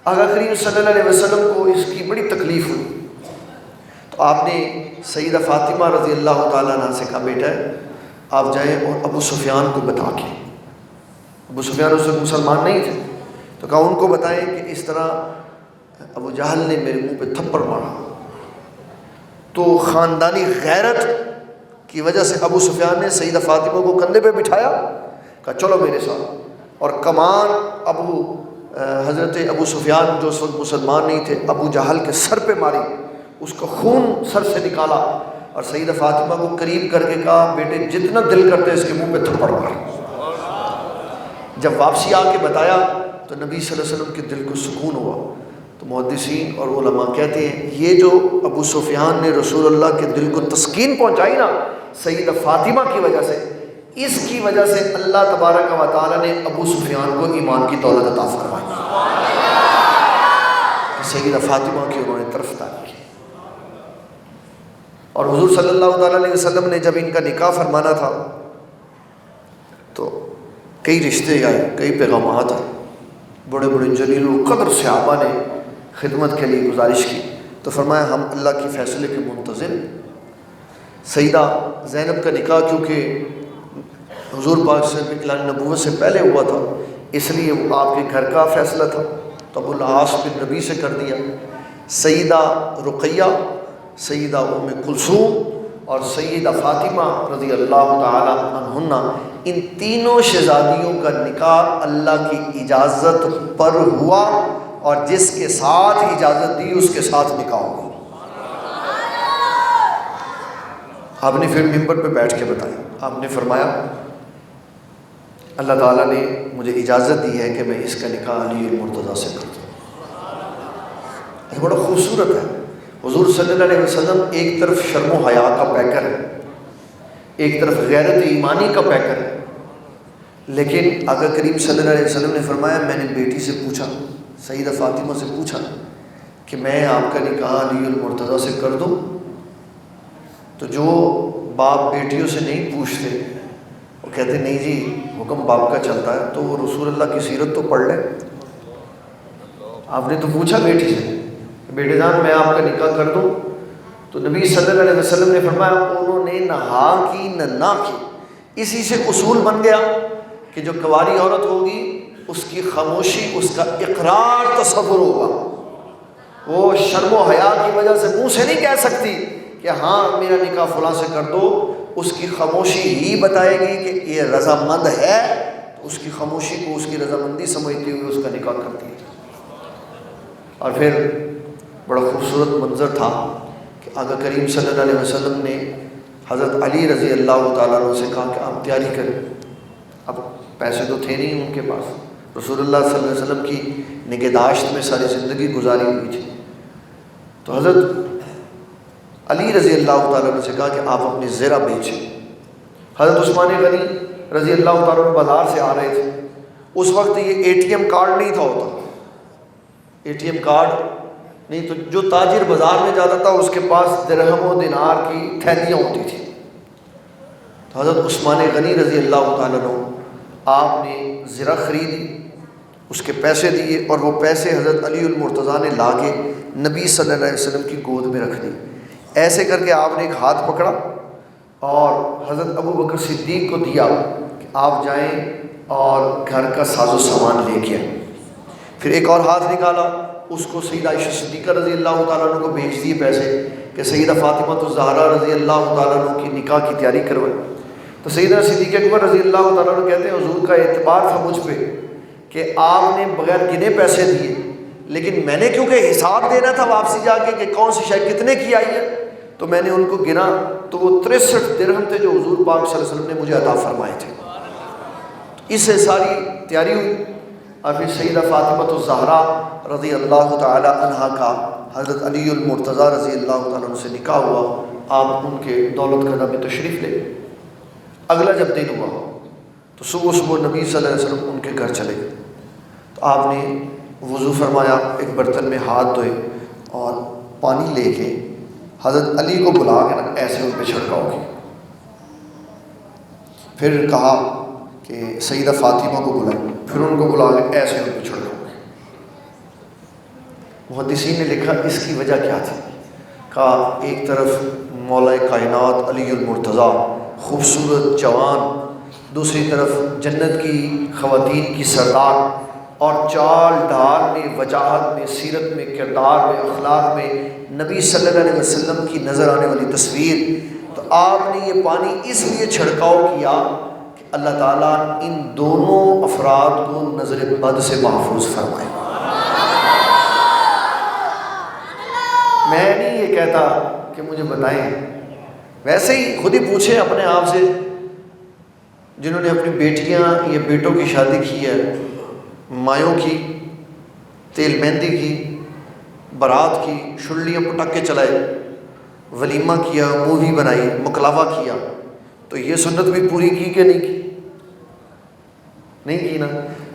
آقا کریم صلی اللہ علیہ وسلم کو اس کی بڑی تکلیف ہوئی، تو آپ نے سیدہ فاطمہ رضی اللہ تعالیٰ عنہ سے کہا بیٹا آپ جائیں اور ابو سفیان کو بتا کے، ابو سفیان اس وقت مسلمان نہیں تھے، تو کہا ان کو بتائیں کہ اس طرح ابو جہل نے میرے منہ پہ تھپڑ مارا۔ تو خاندانی غیرت کی وجہ سے ابو سفیان نے سیدہ فاطمہ کو کندھے پہ بٹھایا، کہا چلو میرے ساتھ، اور کمان حضرت ابو سفیان جو اس وقت مسلمان نہیں تھے ابو جہل کے سر پہ ماری، اس کا خون سر سے نکالا، اور سیدہ فاطمہ کو قریب کر کے کہا بیٹے جتنا دل کرتے اس کے منہ پہ تھپڑ مار۔ جب واپسی آ کے بتایا تو نبی صلی اللہ علیہ وسلم کے دل کو سکون ہوا۔ تو محدثین اور علماء کہتے ہیں یہ جو ابو سفیان نے رسول اللہ کے دل کو تسکین پہنچائی نا سیدہ فاطمہ کی وجہ سے، اس کی وجہ سے اللہ تبارک و تعالیٰ نے ابو سفیان کو ایمان کی دولت عطا فرمائی۔ سیدہ فاطمہ کی انہوں نے طرفداری کی۔ اور حضور صلی اللہ تعالیٰ علیہ وسلم نے جب ان کا نکاح فرمانا تھا تو کئی رشتے آئے، کئی پیغامات آئے، بڑے بڑے جلیل القدر صحابہ نے خدمت کے لیے گزارش کی، تو فرمایا ہم اللہ کے فیصلے کے منتظر۔ سیدہ زینب کا نکاح کیونکہ حضور پاک سے اعلان نبوت سے پہلے ہوا تھا، اس لیے وہ آپ کے گھر کا فیصلہ تھا، تو ابو العاص بن نبی سے کر دیا۔ سیدہ رقیہ، سیدہ ام کلثوم اور سیدہ فاطمہ رضی اللہ تعالی عنہن، ان تینوں شہزادیوں کا نکاح اللہ کی اجازت پر ہوا، اور جس کے ساتھ اجازت دی اس کے ساتھ نکاح ہوا۔ آپ نے پھر ممبر پہ بیٹھ کے بتایا، آپ نے فرمایا اللہ تعالیٰ نے مجھے اجازت دی ہے کہ میں اس کا نکاح علی المرتضیٰ سے کر دوں۔ یہ بڑا خوبصورت ہے۔ حضور صلی اللہ علیہ وسلم ایک طرف شرم و حیا کا پیکر ہے، ایک طرف غیرت ایمانی کا پیکر ہے، لیکن آقا کریم صلی اللہ علیہ وسلم نے فرمایا میں نے بیٹی سے پوچھا، سیدہ فاطمہ سے پوچھا کہ میں آپ کا نکاح علی المرتضیٰ سے کر دوں؟ تو جو باپ بیٹیوں سے نہیں پوچھتے وہ کہتے نہیں جی حکم باپ کا چلتا ہے، تو وہ رسول اللہ کی سیرت تو پڑھ لیں۔ آپ نے تو پوچھا بیٹی سے بیٹے جان میں آپ کا نکاح کر دوں؟ تو نبی صلی اللہ علیہ وسلم نے فرمایا انہوں نے نہ ہاں کی نہ کی۔ اسی سے اصول بن گیا کہ جو کنواری عورت ہوگی اس کی خاموشی اس کا اقرار تصور ہوگا، وہ شرم و حیا کی وجہ سے منہ سے نہیں کہہ سکتی کہ ہاں میرا نکاح فلاں سے کر دو، اس کی خاموشی ہی بتائے گی کہ یہ رضامند ہے، تو اس کی خاموشی کو اس کی رضامندی سمجھتے ہوئے اس کا نکاح کرتی ہے۔ اور پھر بڑا خوبصورت منظر تھا کہ آقا کریم صلی اللہ علیہ وسلم نے حضرت علی رضی اللہ تعالیٰ عنہ سے کہا کہ آپ تیاری کریں۔ اب پیسے تو تھے نہیں ان کے پاس، رسول اللہ صلی اللہ علیہ وسلم کی نگہداشت میں ساری زندگی گزاری ہوئی تھی، تو حضرت علی رضی اللہ تعالیٰ عنہ سے کہا کہ آپ اپنی زرہ بیچیں۔ حضرت عثمان غنی رضی اللہ تعالیٰ عنہ بازار سے آ رہے تھے، اس وقت یہ اے ٹی ایم کارڈ نہیں تھا ہوتا، اے ٹی ایم کارڈ نہیں، تو جو تاجر بازار میں جاتا تھا اس کے پاس درہم و دینار کی تھیلیاں ہوتی تھیں۔ تو حضرت عثمان غنی رضی اللہ تعالیٰ عنہ آپ نے زرہ خریدی، اس کے پیسے دیے، اور وہ پیسے حضرت علی المرتضیٰ نے لا کے نبی صلی اللہ علیہ وسلم کی گود میں رکھ دی۔ ایسے کر کے آپ نے ایک ہاتھ پکڑا اور حضرت ابو بکر صدیق کو دیا کہ آپ جائیں اور گھر کا ساز و سامان لے کے آئیں۔ پھر ایک اور ہاتھ نکالا، اس کو سیدہ عائشہ صدیقہ رضی اللہ تعالیٰ عنہ کو بھیج دیے پیسے کہ سیدہ فاطمہ الزہرا رضی اللہ تعالیٰ عنہ کی نکاح کی تیاری کروائے۔ تو سیدہ صدیق اکبر رضی اللہ تعالیٰ عنہ کہتے ہیں حضور کا اعتبار تھا مجھ پہ کہ آپ نے بغیر گنے پیسے دیے، لیکن میں نے کیونکہ حساب دینا تھا واپسی جا کے کہ کون سی شے کتنے کی آئی ہے، تو میں نے ان کو گنا، تو وہ 63 درہم تھے جو حضور پاک صلی اللہ علیہ وسلم نے مجھے عطا فرمائے تھے۔ اس سے ساری تیاری ہوئی، اور پھر سیدہ فاطمہ الزہرا رضی اللہ تعالی عنہا کا حضرت علی المرتضیٰ رضی اللہ تعالیٰ عنہ سے نکاح ہوا۔ آپ ان کے دولت قدہ میں تشریف لے گئے۔ اگلا جب دن ہوا تو صبح صبح نبی صلی اللہ علیہ وسلم ان کے گھر چلے گئے، تو آپ نے وضو فرمایا، ایک برتن میں ہاتھ دھوئے اور پانی لے کے حضرت علی کو بلا کے نا ایسے ان پہ چھڑکاؤ کی۔ پھر کہا کہ سیدہ فاطمہ کو بلائیں، پھر ان کو بلا کے ایسے ان پہ چھڑکاؤ کی۔ محدثین نے لکھا اس کی وجہ کیا تھی، کہا ایک طرف مولا کائنات علی المرتضیٰ خوبصورت جوان، دوسری طرف جنت کی خواتین کی سردار، اور چال ڈھال میں، وجاہت میں، سیرت میں، کردار میں، اخلاق میں نبی صلی اللہ علیہ وسلم کی نظر آنے والی تصویر۔ تو آپ نے یہ پانی اس لیے چھڑکاؤ کیا کہ اللہ تعالیٰ ان دونوں افراد کو نظر بد سے محفوظ فرمائے۔ میں نہیں یہ کہتا کہ مجھے بتائیں، ویسے ہی خود ہی پوچھیں اپنے آپ سے جنہوں نے اپنی بیٹیاں یا بیٹوں کی شادی کی ہے، مایوں کی، تیل مہندی کی، بارات کی، شلیاں پٹاخے چلائے، ولیمہ کیا، مووی بنائی، مکلاوا کیا، تو یہ سنت بھی پوری کی کہ نہیں کی؟ نہیں کی نا۔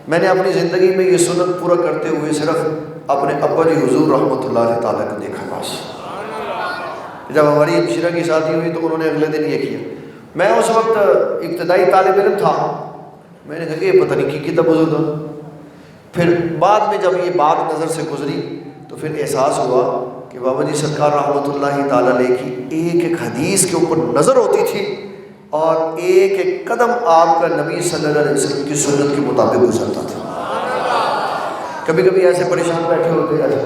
میں نے اپنی زندگی میں یہ سنت پورا کرتے ہوئے صرف اپنے ابا جی حضور رحمۃ اللہ علیہ تعالیٰ کو دیکھا بس۔ جب ہماری ہمشیرہ کی شادی ہوئی تو انہوں نے اگلے دن یہ کیا۔ میں اس وقت ابتدائی طالب علم تھا، میں نے کہا کہ یہ پتہ نہیں کی کتنا بزرگ تھا۔ پھر بعد میں جب یہ بات نظر سے گزری تو پھر احساس ہوا کہ بابا جی سرکار رحمۃ اللہ تعالیٰ علیہ کی ایک ایک حدیث کے اوپر نظر ہوتی تھی اور ایک ایک قدم آپ کا نبی صلی اللہ علیہ وسلم کی سنت کے مطابق گزرتا تھا۔ کبھی کبھی ایسے پریشان بیٹھے ہوتے ہیں،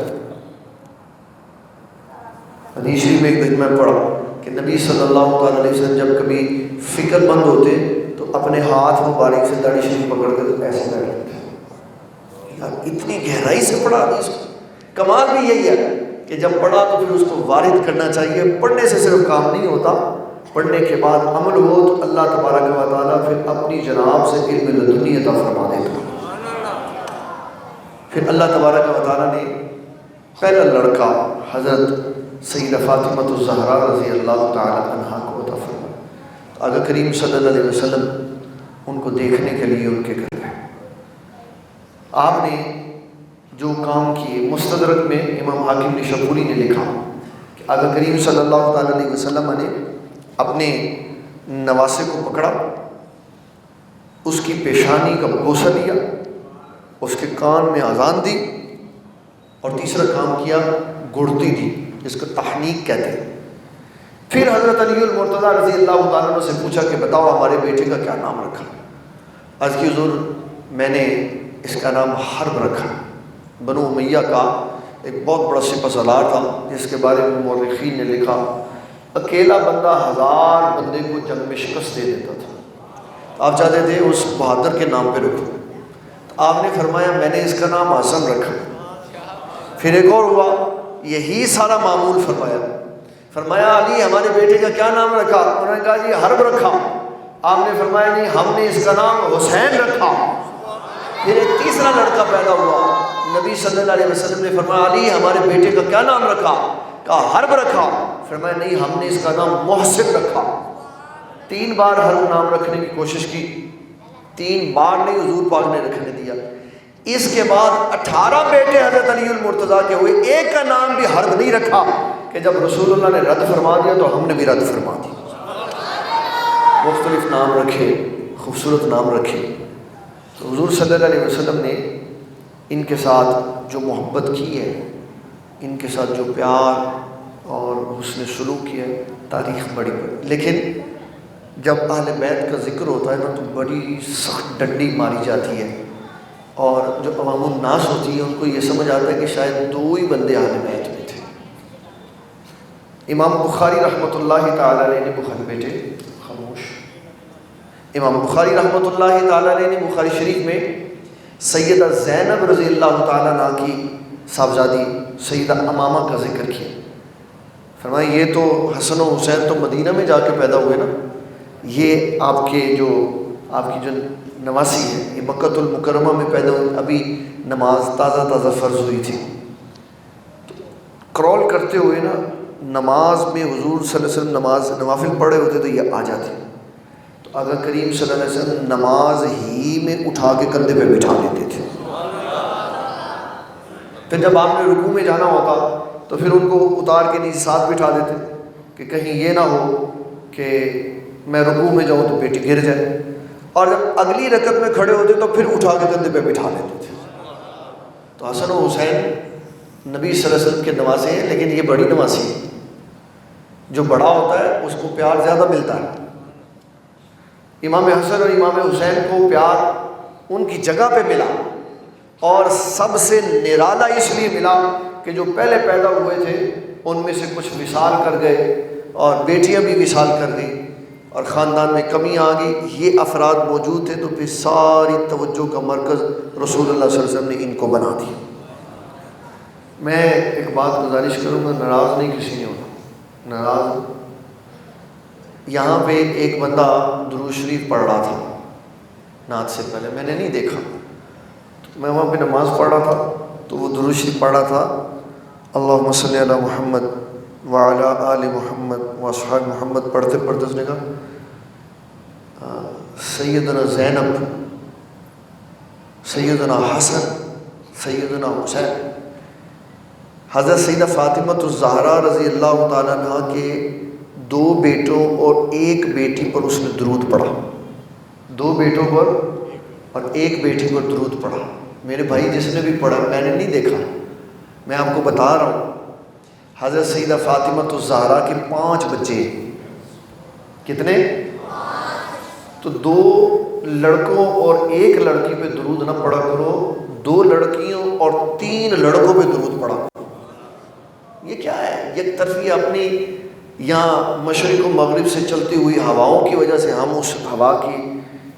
حدیث شریف میں ایک دن میں پڑھا کہ نبی صلی اللہ تعالیٰ علیہ وسلم جب کبھی فکر مند ہوتے تو اپنے ہاتھ مبارک سے داڑھی شریف پکڑ کر ایسے بیٹھ لیتے۔ یار اتنی گہرائی سے پڑھا حدیث کو۔ کمال بھی یہی ہے کہ جب پڑھا تو پھر اس کو وارد کرنا چاہیے۔ پڑھنے سے صرف کام نہیں ہوتا، پڑھنے کے بعد عمل ہو تو اللہ تبارک و تعالیٰ پھر اپنی جناب سے علم لدنی عطا فرما دیتا۔ پھر اللہ تبارک و تعالیٰ نے پہلا لڑکا حضرت سیدہ فاطمہ الزہرا رضی اللہ تعالیٰ عنہا کو عطا فرمایا۔ آقا کریم صلی اللہ علیہ وسلم ان کو دیکھنے کے لیے ان کے گھر گئے۔ آپ نے جو کام کیے، مستدرک میں امام حاکم نشابوری نے لکھا کہ آقا کریم صلی اللہ تعالیٰ علیہ وسلم نے اپنے نواسے کو پکڑا، اس کی پیشانی کا بوسہ لیا، اس کے کان میں اذان دی، اور تیسرا کام کیا گڑتی دی، جس کو تحنیک کہتے ہیں۔ پھر حضرت علی المرتضیٰ رضی اللہ تعالیٰ عنہ سے پوچھا کہ بتاؤ ہمارے بیٹے کا کیا نام رکھا؟ عرض کی حضور میں نے اس کا نام حرب رکھا۔ بنو امیہ کا ایک بہت بڑا سپہ سالار تھا جس کے بارے میں مورخین نے لکھا اکیلا بندہ 1000 بندے کو جنگ میں شکست دے دیتا تھا۔ آپ چاہتے تھے اس بہادر کے نام پہ رکھو، تو آپ نے فرمایا میں نے اس کا نام حسن رکھا۔ پھر ایک اور ہوا، یہی سارا معمول فرمایا علی ہمارے بیٹے کا کیا نام رکھا؟ انہوں نے کہا جی حرب رکھا۔ آپ نے فرمایا نہیں ہم نے اس کا نام حسین رکھا۔ پھر ایک تیسرا لڑکا پیدا ہوا، نبی صلی اللہ علیہ وسلم نے فرمایا علی ہمارے بیٹے کا کیا نام رکھا؟ کہا حرب رکھا۔ فرمایا نہیں ہم نے اس کا نام محسن رکھا۔ 3 بار حرب نام رکھنے کی کوشش کی، 3 بار نہیں حضور پاک نے رکھنے دیا۔ اس کے بعد 18 بیٹے حضرت علی المرتضیٰ کے ہوئے، ایک کا نام بھی حرب نہیں رکھا کہ جب رسول اللہ نے رد فرما دیا تو ہم نے بھی رد فرما دیا۔ مختلف نام رکھے، خوبصورت نام رکھے۔ تو حضور صلی اللہ علیہ وسلم نے ان کے ساتھ جو محبت کی ہے، ان کے ساتھ جو پیار اور حسن سلوک کیا ہے، تاریخ بڑی لیکن جب اہل بیت کا ذکر ہوتا ہے نا تو بڑی سخت ڈنڈی ماری جاتی ہے، اور جو عوام الناس ہوتی ہے ان کو یہ سمجھ آتا ہے کہ شاید 2 ہی بندے اہل بیت میں تھے۔ امام بخاری رحمۃ اللہ تعالیٰ علیہ نے بخاری بیٹے خاموش، امام بخاری رحمۃ اللہ تعالیٰ علیہ نے بخاری شریف میں سیدہ زینب رضی اللہ تعالیٰ عنہ کی صاحبزادی سیدہ امامہ کا ذکر کیا۔ فرمایا یہ تو حسن و حسین تو مدینہ میں جا کے پیدا ہوئے نا، یہ آپ کی جو نواسی ہے یہ مکۃ المکرمہ میں پیدا ہوئی، ابھی نماز تازہ فرض ہوئی تھی، تو کرول کرتے ہوئے نا نماز میں حضور صلی اللہ علیہ وسلم نوافل پڑھے ہوتے تو یہ آ جاتے، تو آقا کریم صلی اللہ علیہ وسلم نماز ہی میں اٹھا کے کندھے پہ بٹھا لیتے تھے۔ پھر جب آپ نے رکوع میں جانا ہوتا تو پھر ان کو اتار کے نیچے ساتھ بٹھا دیتے کہ کہیں یہ نہ ہو کہ میں رکوع میں جاؤں تو بیٹی گر جائے، اور جب اگلی رکعت میں کھڑے ہوتے تو پھر اٹھا کے کندھے پہ بٹھا لیتے تھے۔ تو حسن و حسین نبی صلی اللہ علیہ وسلم کے نواسے ہیں، لیکن یہ بڑی نواسی ہے، جو بڑا ہوتا ہے اس کو پیار زیادہ ملتا ہے۔ امام حسن اور امام حسین کو پیار ان کی جگہ پہ ملا، اور سب سے نرالا اس لیے ملا کہ جو پہلے پیدا ہوئے تھے ان میں سے کچھ وصال کر گئے اور بیٹیاں بھی وصال کر گئیں اور خاندان میں کمی آ گئی۔ یہ افراد موجود تھے تو پھر ساری توجہ کا مرکز رسول اللہ صلی اللہ علیہ وسلم نے ان کو بنا دیا۔ میں ایک بات گزارش کروں گا، ناراض نہیں کسی نے ہونا، ناراض یہاں پہ ایک بندہ درود شریف پڑھ رہا تھا نعت سے پہلے، میں نے نہیں دیکھا، میں وہاں پہ نماز پڑھ رہا تھا تو وہ درود شریف پڑھ رہا تھا، اللہم صلی علی محمد وعلی آل محمد واصحاب محمد، پڑھتے پڑھتے اس نے کہا سیدنا زینب، سیدنا حسن، سیدنا حسین، حضرت سیدہ فاطمہ الزہرا رضی اللہ تعالیٰ عنہ کے 2 بیٹوں اور 1 بیٹی پر اس نے درود پڑھا، 2 بیٹوں پر اور 1 بیٹی پر درود پڑھا۔ میرے بھائی جس نے بھی پڑھا، میں نے نہیں دیکھا، میں آپ کو بتا رہا ہوں، حضرت سیدہ فاطمہ الزہرا کے 5 بچے ہیں۔ کتنے؟ تو 2 لڑکوں اور 1 لڑکی پہ درود نہ پڑھا کرو، 2 لڑکیوں اور 3 لڑکوں پہ درود پڑھا کرو۔ یہ کیا ہے؟ یک طرفی اپنی یہاں مشرق و مغرب سے چلتی ہوئی ہواؤں کی وجہ سے ہم اس ہوا کی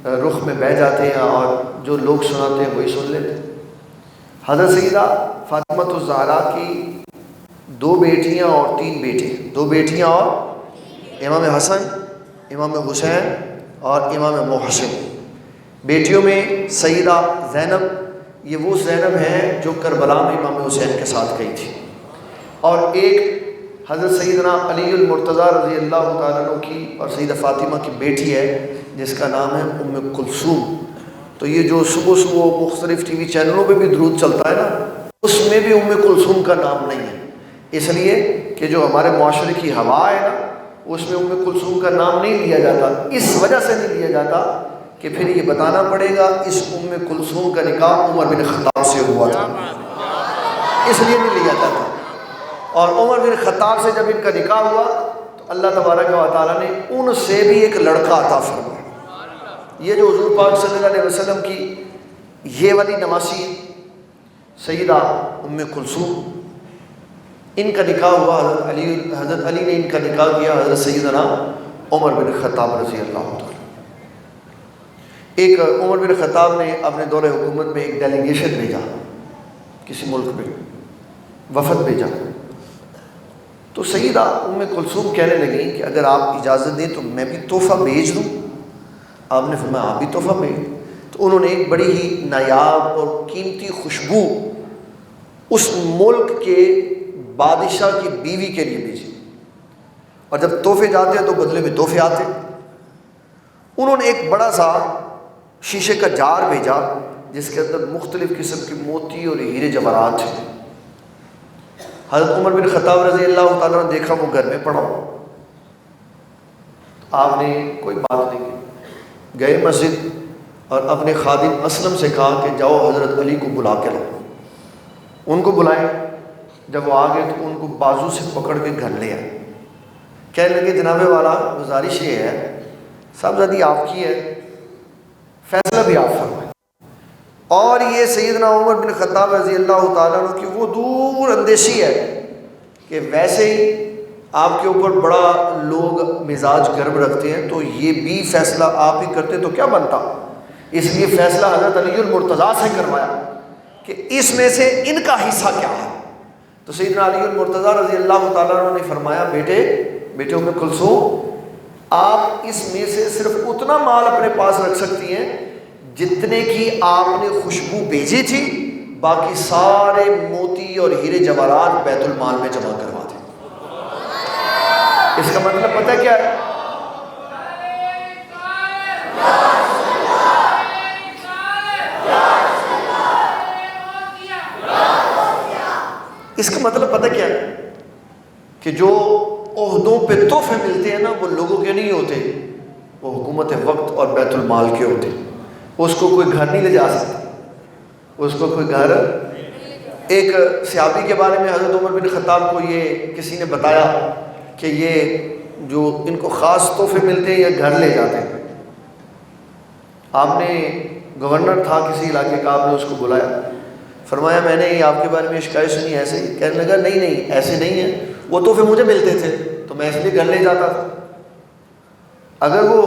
رخ میں بہہ جاتے ہیں اور جو لوگ سناتے ہیں وہی سن لیتے ہیں۔ حضرت سیدہ فاطمہ الزہرا کی 2 بیٹیاں اور 3 بیٹے، 2 بیٹیاں اور امام حسن، امام حسین اور امام محسن۔ بیٹیوں میں سیدہ زینب، یہ وہ زینب ہیں جو کربلا میں امام حسین کے ساتھ گئی تھی، اور ایک حضرت سیدنا علی المرتضیٰ رضی اللہ تعالیٰ عنہ کی اور سیدہ فاطمہ کی بیٹی ہے جس کا نام ہے ام کلثوم۔ تو یہ جو صبح صبح مختلف ٹی وی چینلوں پہ بھی درود چلتا ہے نا، اس میں بھی ام کلثوم کا نام نہیں ہے، اس لیے کہ جو ہمارے معاشرے کی ہوا ہے نا، اس میں ام کلثوم کا نام نہیں لیا جاتا۔ اس وجہ سے نہیں لیا جاتا کہ پھر یہ بتانا پڑے گا اس ام کلثوم کا نکاح عمر بن خطاب سے ہوا تھا، اس لیے نہیں لیا جاتا۔ اور عمر بن خطاب سے جب ان کا نکاح ہوا تو اللہ تبارک و تعالیٰ نے ان سے بھی ایک لڑکا عطا فرمایا۔ یہ جو حضور پاک صلی اللہ علیہ وسلم کی یہ والی نواسی سیدہ ام کلثوم، ان کا نکاح ہوا حضرت علی نے ان کا نکاح کیا حضرت سیدنا عمر بن خطاب رضی اللہ تعالیٰ۔ ایک عمر بن خطاب نے اپنے دور حکومت میں ایک ڈیلیگیشن بھیجا، کسی ملک میں وفد بھیجا، تو سیدہ ام کلثوم کہنے لگی کہ اگر آپ اجازت دیں تو میں بھی تحفہ بھیج دوں۔ آپ نے فرمایا آپ بھی تحفہ بھیج۔ تو انہوں نے ایک بڑی ہی نایاب اور قیمتی خوشبو اس ملک کے بادشاہ کی بیوی کے لیے بھیجی، اور جب تحفے جاتے ہیں تو بدلے میں تحفے آتے۔ انہوں نے ایک بڑا سا شیشے کا جار بھیجا جس کے اندر مختلف قسم کے موتی اور ہیرے جواہرات ہیں۔ حضرت عمر بن خطاب رضی اللہ تعالیٰ نے دیکھا وہ گھر میں پڑا، آپ نے کوئی بات نہیں کی، گئے مسجد اور اپنے خادم اسلم سے کہا کہ جاؤ حضرت علی کو بلا کے لاؤ۔ ان کو بلائیں، جب وہ آ گئے تو ان کو بازو سے پکڑ کے گھر لے آئے، کہنے لگے جناب والا گزارش یہ ہے، صاحبزادی آپ کی ہے، فیصلہ بھی آپ فرمائیں۔ اور یہ سیدنا عمر بن خطاب رضی اللہ تعالیٰ عنہ کی وہ دور اندیشی ہے کہ ویسے ہی آپ کے اوپر بڑا لوگ مزاج گرم رکھتے ہیں، تو یہ بھی فیصلہ آپ ہی کرتے تو کیا بنتا، اس لیے فیصلہ حضرت علی المرتضیٰ سے کروایا کہ اس میں سے ان کا حصہ کیا ہے۔ تو سیدنا علی المرتضیٰ رضی اللہ تعالیٰ عنہ نے فرمایا بیٹوں میں کلثوم، آپ اس میں سے صرف اتنا مال اپنے پاس رکھ سکتی ہیں جتنے کی آپ نے خوشبو بھیجی تھی، باقی سارے موتی اور ہیرے جواہرات بیت المال میں جمع کروا دیں۔ اس کا مطلب پتہ کیا ہے؟ اس کا مطلب پتہ کیا ہے کہ جو عہدوں پہ تحفے ملتے ہیں نا، وہ لوگوں کے نہیں ہوتے، وہ حکومت وقت اور بیت المال کے ہوتے۔ اس کو کوئی گھر نہیں لے جا سکتا، اس کو کوئی گھر۔ ایک صحابی کے بارے میں حضرت عمر بن خطاب کو یہ کسی نے بتایا کہ یہ جو ان کو خاص تحفے ملتے ہیں یا گھر لے جاتے ہیں۔ آپ نے گورنر تھا کسی علاقے کا، آپ نے اس کو بلایا، فرمایا میں نے آپ کے بارے میں شکایت سنی، ایسے ہی؟ کہنے لگا نہیں ایسے نہیں ہے، وہ تحفے مجھے ملتے تھے تو میں اس لیے گھر لے جاتا تھا، اگر وہ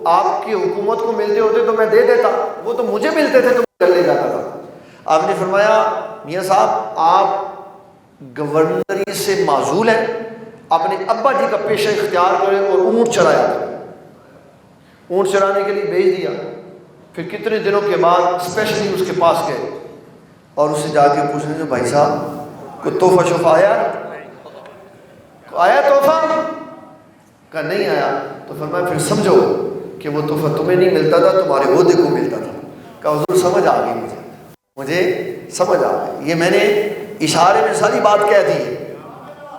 آپ کی حکومت کو ملتے ہوتے تو میں دے دیتا، وہ تو مجھے ملتے تھے تو میں گھر لے جاتا تھا۔ آپ نے فرمایا میاں صاحب آپ گورنری سے معزول ہیں، اپنے ابا جی کا پیشہ اختیار کریں اور اونٹ چرایا، اونٹ چرانے کے لیے بھیج دیا۔ پھر کتنے دنوں کے بعد اسپیشلی اس کے پاس گئے اور اس سے جا کے پوچھنے کہ بھائی صاحب کوئی تحفہ شفا آیا تحفہ؟ کہا نہیں آیا۔ تو فرمایا پھر سمجھو کہ وہ تحفہ تمہیں نہیں ملتا تھا، تمہارے عہدے کو ملتا تھا۔ کہا حضور سمجھ آ گئی، مجھے سمجھ آ گئی، یہ میں نے اشارے میں ساری بات کہہ دی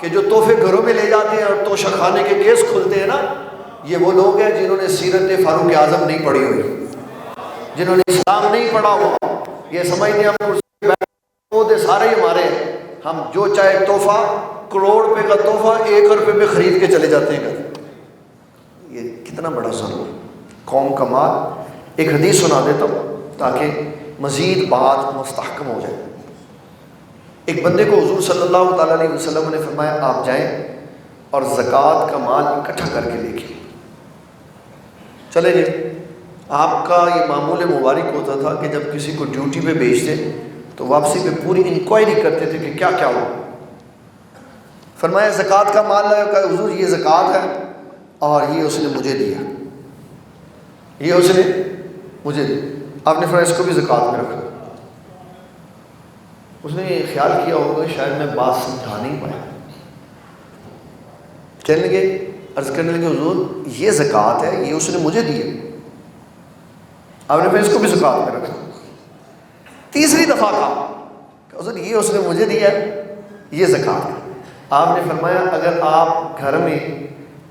کہ جو تحفے گھروں میں لے جاتے ہیں اور توشہ خانے کے کیس کھلتے ہیں نا، یہ وہ لوگ ہیں جنہوں نے سیرت فاروق اعظم نہیں پڑھی ہوئی، جنہوں نے اسلام نہیں پڑھا ہوا، یہ سمجھتے ہیں ہم سارے ہی ہمارے ہیں، ہم جو چاہے تحفہ، کروڑ روپے کا تحفہ 1 روپے میں خرید کے چلے جاتے ہیں گھر۔ یہ کتنا بڑا ظلم ہے قوم کا مال۔ ایک حدیث سنا دیتا ہوں تاکہ مزید بات مستحکم ہو جائے۔ ایک بندے کو حضور صلی اللہ تعالیٰ علیہ وسلم نے فرمایا آپ جائیں اور زکوٰۃ کا مال اکٹھا کر کے لے کے چلے گئے۔ آپ کا یہ معمول مبارک ہوتا تھا کہ جب کسی کو ڈیوٹی پہ بھیجتے تو واپسی پہ پوری انکوائری کرتے تھے کہ کیا کیا ہو۔ فرمایا زکوٰۃ کا مال لایا، کہا حضور یہ زکوٰۃ ہے اور یہ اس نے مجھے دیا، یہ اس نے مجھے دیا۔ آپ نے فرمایا اس کو بھی زکوٰۃ میں رکھا۔ اس نے یہ خیال کیا ہوگا شاید میں بات سمجھا نہیں پایا، کہنے لگے، عرض کرنے لگے حضور یہ زکوٰۃ ہے، یہ اس نے مجھے دیا۔ آپ نے پھر اس کو بھی زکوٰۃ میں رکھا۔ تیسری دفعہ کہا کہ حضور یہ اس نے مجھے دیا ہے، یہ زکوٰۃ ہے۔ آپ نے فرمایا اگر آپ گھر میں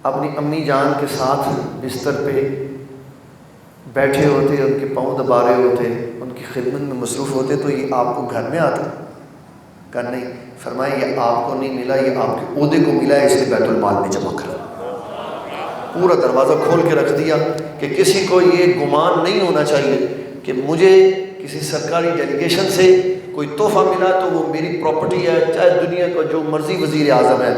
اپنی امی جان کے ساتھ بستر پہ بیٹھے ہوتے، ان کے پاؤں دبا رہے ہوتے، ان کی خدمت میں مصروف ہوتے تو یہ آپ کو گھر میں آتا؟ کہ نہیں۔ فرمایا یہ آپ کو نہیں ملا، یہ آپ کے عہدے کو ملا ہے، اس نے بیت المال میں جمع کرا۔ پورا دروازہ کھول کے رکھ دیا کہ کسی کو یہ گمان نہیں ہونا چاہیے کہ مجھے کسی سرکاری ڈیلیگیشن سے کوئی تحفہ ملا تو وہ میری پراپرٹی ہے، چاہے دنیا کا جو مرضی وزیر اعظم ہے،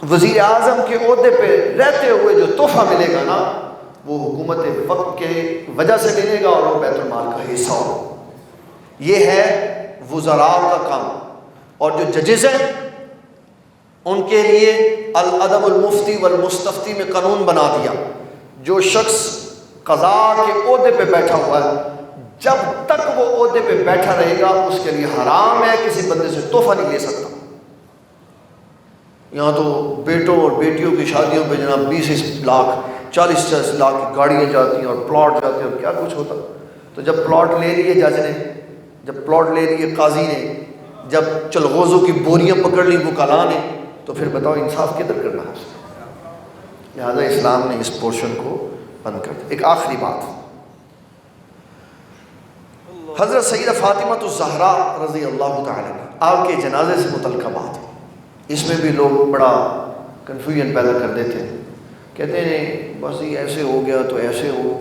وزیر اعظم کے عہدے پہ رہتے ہوئے جو تحفہ ملے گا نا وہ حکومت وقت کے وجہ سے ملے گا اور وہ بیت المال کا حصہ ہو۔ یہ ہے وزراء کا کام۔ اور جو ججز ہیں ان کے لیے الادب المفتی والمستفتی میں قانون بنا دیا، جو شخص قضاء کے عہدے پہ بیٹھا ہوا ہے جب تک وہ عہدے پہ بیٹھا رہے گا اس کے لیے حرام ہے کسی بندے سے تحفہ نہیں لے سکتا۔ یہاں تو بیٹوں اور بیٹیوں کی شادیوں پہ جناب 20 لاکھ 40 لاکھ کی گاڑیاں جاتی ہیں اور پلاٹ جاتے ہیں اور کیا کچھ ہوتا۔ تو جب پلاٹ لے لیے جج نے، جب پلاٹ لے لیے قاضی نے، جب چلغوزوں کی بوریاں پکڑ لی وکلاء نے، تو پھر بتاؤ انصاف کدھر کرنا ہے؟ لہٰذا اسلام نے اس پورشن کو بند کر دیا۔ ایک آخری بات، حضرت سیدہ فاطمہ الزہرا رضی اللہ تعالیٰ عنہ، آپ کے جنازے سے متعلقہ بات ہے۔ اس میں بھی لوگ بڑا کنفیوژن پیدا کر دیتے ہیں، کہتے ہیں بس یہ ایسے ہو گیا تو ایسے ہو۔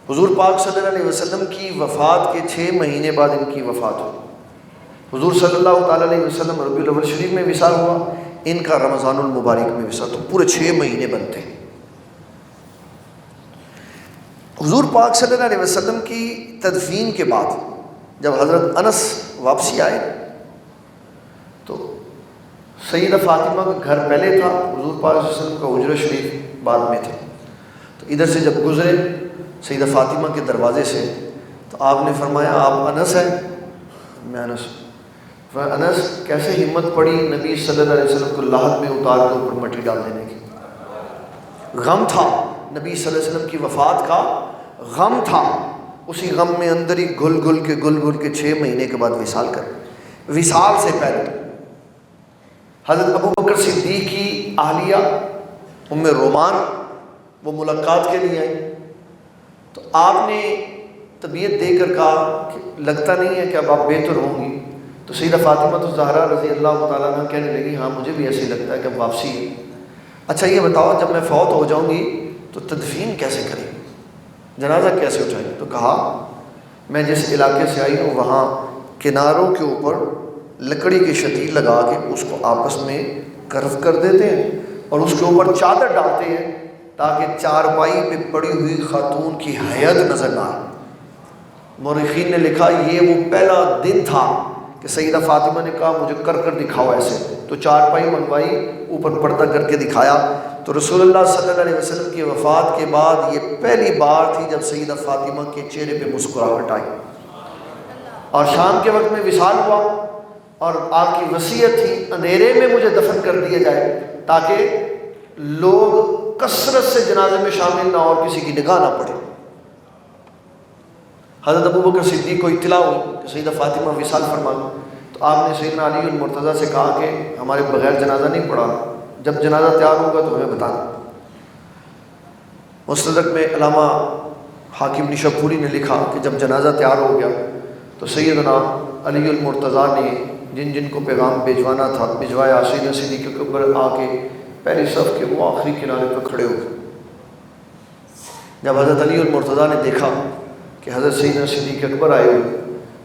حضور پاک صلی اللہ علیہ وسلم کی وفات کے 6 مہینے بعد ان کی وفات ہوئی۔ حضور صلی اللہ تعالیٰ علیہ وسلم ربیع الاول شریف میں وصال ہوا، ان کا رمضان المبارک میں وصال، تو پورے 6 مہینے بنتے ہیں۔ حضور پاک صلی اللہ علیہ وسلم کی تدفین کے بعد جب حضرت انس واپسی آئے تو سیدہ فاطمہ کا گھر پہلے تھا، حضور پاک صلی اللہ علیہ وسلم کا حجرہ شریف بعد میں تھا۔ تو ادھر سے جب گزرے سیدہ فاطمہ کے دروازے سے تو آپ نے فرمایا آپ انس ہیں؟ میں انس ہوں۔ انس کیسے ہمت پڑی نبی صلی اللہ علیہ وسلم کو لاحد میں اتار کے اوپر مٹی ڈال دینے کی؟ غم تھا، نبی صلی اللہ علیہ وسلم کی وفات کا غم تھا، اسی غم میں اندر ہی گل گل کے 6 مہینے کے بعد وصال کر۔ وصال سے پہلے حضرت ابو بکر صدیق کی اہلیہ ام رومان وہ ملاقات کے لیے آئی، تو آپ نے طبیعت دے کر کہا کہ لگتا نہیں ہے کہ اب آپ بہتر ہوں گی۔ تو سیدہ فاطمہ الزہرا رضی اللہ تعالیٰ عنہ کہنے لگی ہاں مجھے بھی ایسے لگتا ہے کہ اب واپسی ہے۔ اچھا یہ بتاؤ جب میں فوت ہو جاؤں گی تو تدفین کیسے کریں گی، جنازہ کیسے اٹھائیں گے؟ تو کہا میں جس علاقے سے آئی ہوں وہاں کناروں کے اوپر لکڑی کی شتیل لگا کے اس کو آپس میں کرو کر دیتے ہیں اور اس کے اوپر چادر ڈالتے ہیں تاکہ چارپائی پہ پڑی ہوئی خاتون کی حیت نظر نہ آئے۔ مورخین نے لکھا یہ وہ پہلا دن تھا کہ سیدہ فاطمہ نے کہا مجھے کر دکھاؤ ایسے، تو چارپائی منگوائی، اوپر پردہ کر کے دکھایا۔ تو رسول اللہ صلی اللہ علیہ وسلم کی وفات کے بعد یہ پہلی بار تھی جب سیدہ فاطمہ کے چہرے پہ مسکراہٹ آئی، اور شام کے وقت میں وصال ہوا اور آپ کی وصیت تھی اندھیرے میں مجھے دفن کر دیا جائے تاکہ لوگ کثرت سے جنازے میں شامل نہ اور کسی کی نگاہ نہ پڑے۔ حضرت ابو بکر صدیق کو اطلاع ہوئی کہ سیدہ فاطمہ وصال فرما گئی، تو آپ نے سیدنا علی المرتضیٰ سے کہا کہ ہمارے بغیر جنازہ نہیں پڑھا، جب جنازہ تیار ہوگا تو ہمیں بتانا۔ مستدرک میں علامہ حاکم نشاپوری نے لکھا کہ جب جنازہ تیار ہو گیا تو سیدنا علی المرتضیٰ نے جن جن کو پیغام بھیجوانا تھا بھجوایا۔ سیدنا صدیق اکبر آ کے پہلی صف کے وہ آخری کنارے پر کھڑے ہو گئے۔ جب حضرت علی المرتضیٰ نے دیکھا کہ حضرت سیدنا صدیق اکبر آئے ہوئے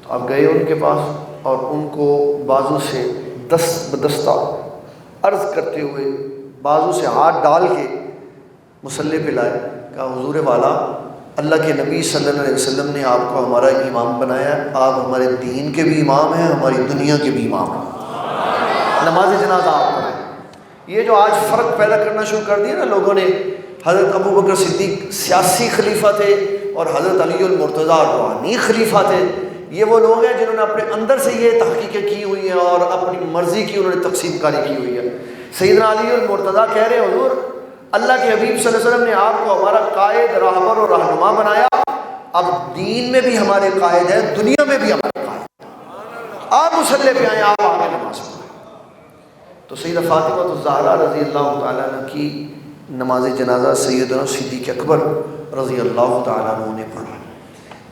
تو آپ گئے ان کے پاس اور ان کو بازو سے دست بدستہ عرض کرتے ہوئے بازو سے ہاتھ ڈال کے مصلی پہ لائے، کہا حضور والا، اللہ کے نبی صلی اللہ علیہ وسلم نے آپ کو ہمارا امام بنایا، آپ ہمارے دین کے بھی امام ہیں، ہماری دنیا کے بھی امام ہیں، نماز جنازہ آپ پڑھائیں۔ یہ جو آج فرق پیدا کرنا شروع کر دیا نا لوگوں نے، حضرت ابو بکر صدیق سیاسی خلیفہ تھے اور حضرت علی المرتضیٰ روحانی خلیفہ تھے۔ یہ وہ لوگ ہیں جنہوں نے اپنے اندر سے یہ تحقیقیں کی ہوئی ہیں اور اپنی مرضی کی انہوں نے تقسیم کاری کی ہوئی ہے۔ سیدنا علی المرتضیٰ کہہ رہے ہیں حضور اللہ کے حبیب صلی اللہ علیہ وسلم نے آپ کو ہمارا قائد، راہبر اور رہنما بنایا، اب دین میں بھی ہمارے قائد ہیں، دنیا میں بھی ہمارے قائد ہیں، آپ مصلی پہ آئیں، آپ آگے نماز پڑھیں۔ تو سیدہ فاطمہ الزہرا رضی اللہ تعالیٰ عنہ کی نماز جنازہ سیدنا صدیق اکبر رضی اللہ تعالیٰ عنہ نے پڑھا۔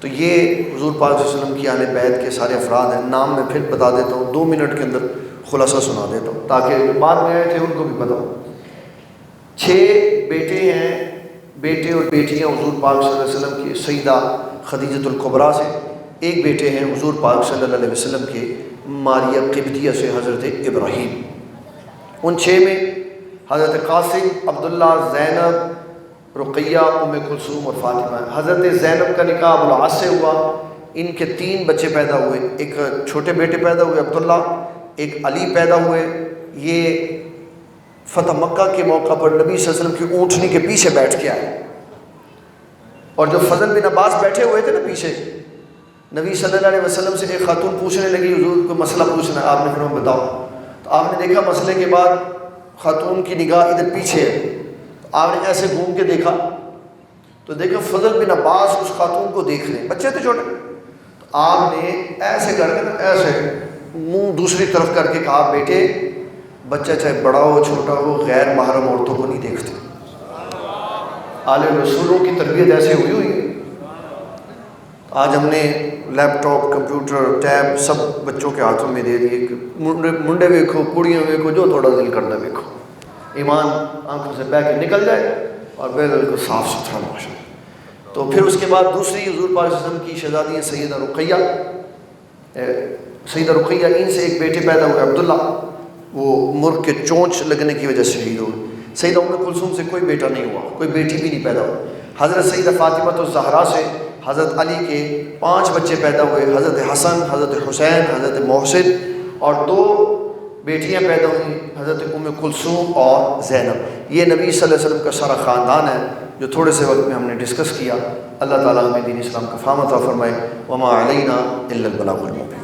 تو یہ حضور پاک صلی اللہ علیہ وسلم کی اہل بیت کے سارے افراد ہیں۔ نام میں پھر بتا دیتا ہوں، 2 منٹ کے اندر خلاصہ سنا دیتا ہوں تاکہ بعد میں آئے تھے ان کو بھی پتا ہو۔ 6 بیٹے ہیں، بیٹے اور بیٹیاں حضور پاک صلی اللہ علیہ وسلم کی سیدہ خدیجۃ الکبریٰ سے، ایک بیٹے ہیں حضور پاک صلی اللہ علیہ وسلم کے ماریہ قبطیہ سے حضرت ابراہیم۔ ان 6 میں حضرت قاسم، عبداللہ، زینب، رقیہ، ام کلثوم اور فاطمہ۔ حضرت زینب کا نکاح ابو العاص سے ہوا، ان کے 3 بچے پیدا ہوئے، ایک چھوٹے بیٹے پیدا ہوئے عبداللہ، ایک علی پیدا ہوئے۔ یہ فتح مکہ کے موقع پر نبی صلی اللہ علیہ وسلم کی اونٹنی کے پیچھے بیٹھ کے آئے، اور جو فضل بن عباس بیٹھے ہوئے تھے نا پیچھے، نبی صلی اللہ علیہ وسلم سے ایک خاتون پوچھنے لگی حضور کو مسئلہ پوچھنا ہے، آپ نے پھر بتاؤ، تو آپ نے دیکھا مسئلے کے بعد خاتون کی نگاہ ادھر پیچھے ہے، تو آپ نے ایسے گھوم کے دیکھا تو دیکھا فضل بن عباس اس خاتون کو دیکھ رہے ہیں، بچے تھے چھوٹے، تو آپ نے ایسے کر کے ایسے منہ دوسری طرف کر کے کہا بیٹے بچہ چاہے بڑا ہو چھوٹا ہو غیر محرم عورتوں کو نہیں دیکھتے۔ آل رسولوں کی تربیت ایسے ہوئی ہے۔ آج ہم نے لیپ ٹاپ، کمپیوٹر، ٹیب سب بچوں کے ہاتھوں میں دے دیے کہ منڈے ویکھو، کڑیاں ویکھو، جو تھوڑا دل کرنا ویکھو، ایمان آنکھوں سے بہہ کے نکل جائے اور بالکل صاف ستھرا معاشرہ۔ تو پھر اس کے بعد دوسری حضور پاک صلی اللہ علیہ وسلم کی شہزادی ہیں سیدہ رقیہ۔ سیدہ رقیہ ان سے ایک بیٹے پیدا ہوئے عبداللہ، وہ مرغ کے چونچ لگنے کی وجہ سے شہید ہوئے۔ سیدہ ام کلثوم سے کوئی بیٹا نہیں ہوا، کوئی بیٹی بھی نہیں پیدا ہوئی۔ حضرت سیدہ فاطمہ الزہرا سے حضرت علی کے 5 بچے پیدا ہوئے، حضرت حسن، حضرت حسین، حضرت محسن، اور 2 بیٹیاں پیدا ہوئیں، حضرت ام کلثوم اور زینب۔ یہ نبی صلی اللہ علیہ وسلم کا سارا خاندان ہے جو تھوڑے سے وقت میں ہم نے ڈسکس کیا۔ اللہ تعالیٰ ہمیں دین اسلام کا فہم عطا فرمائے۔ وما علینا الا البلاغ المبین۔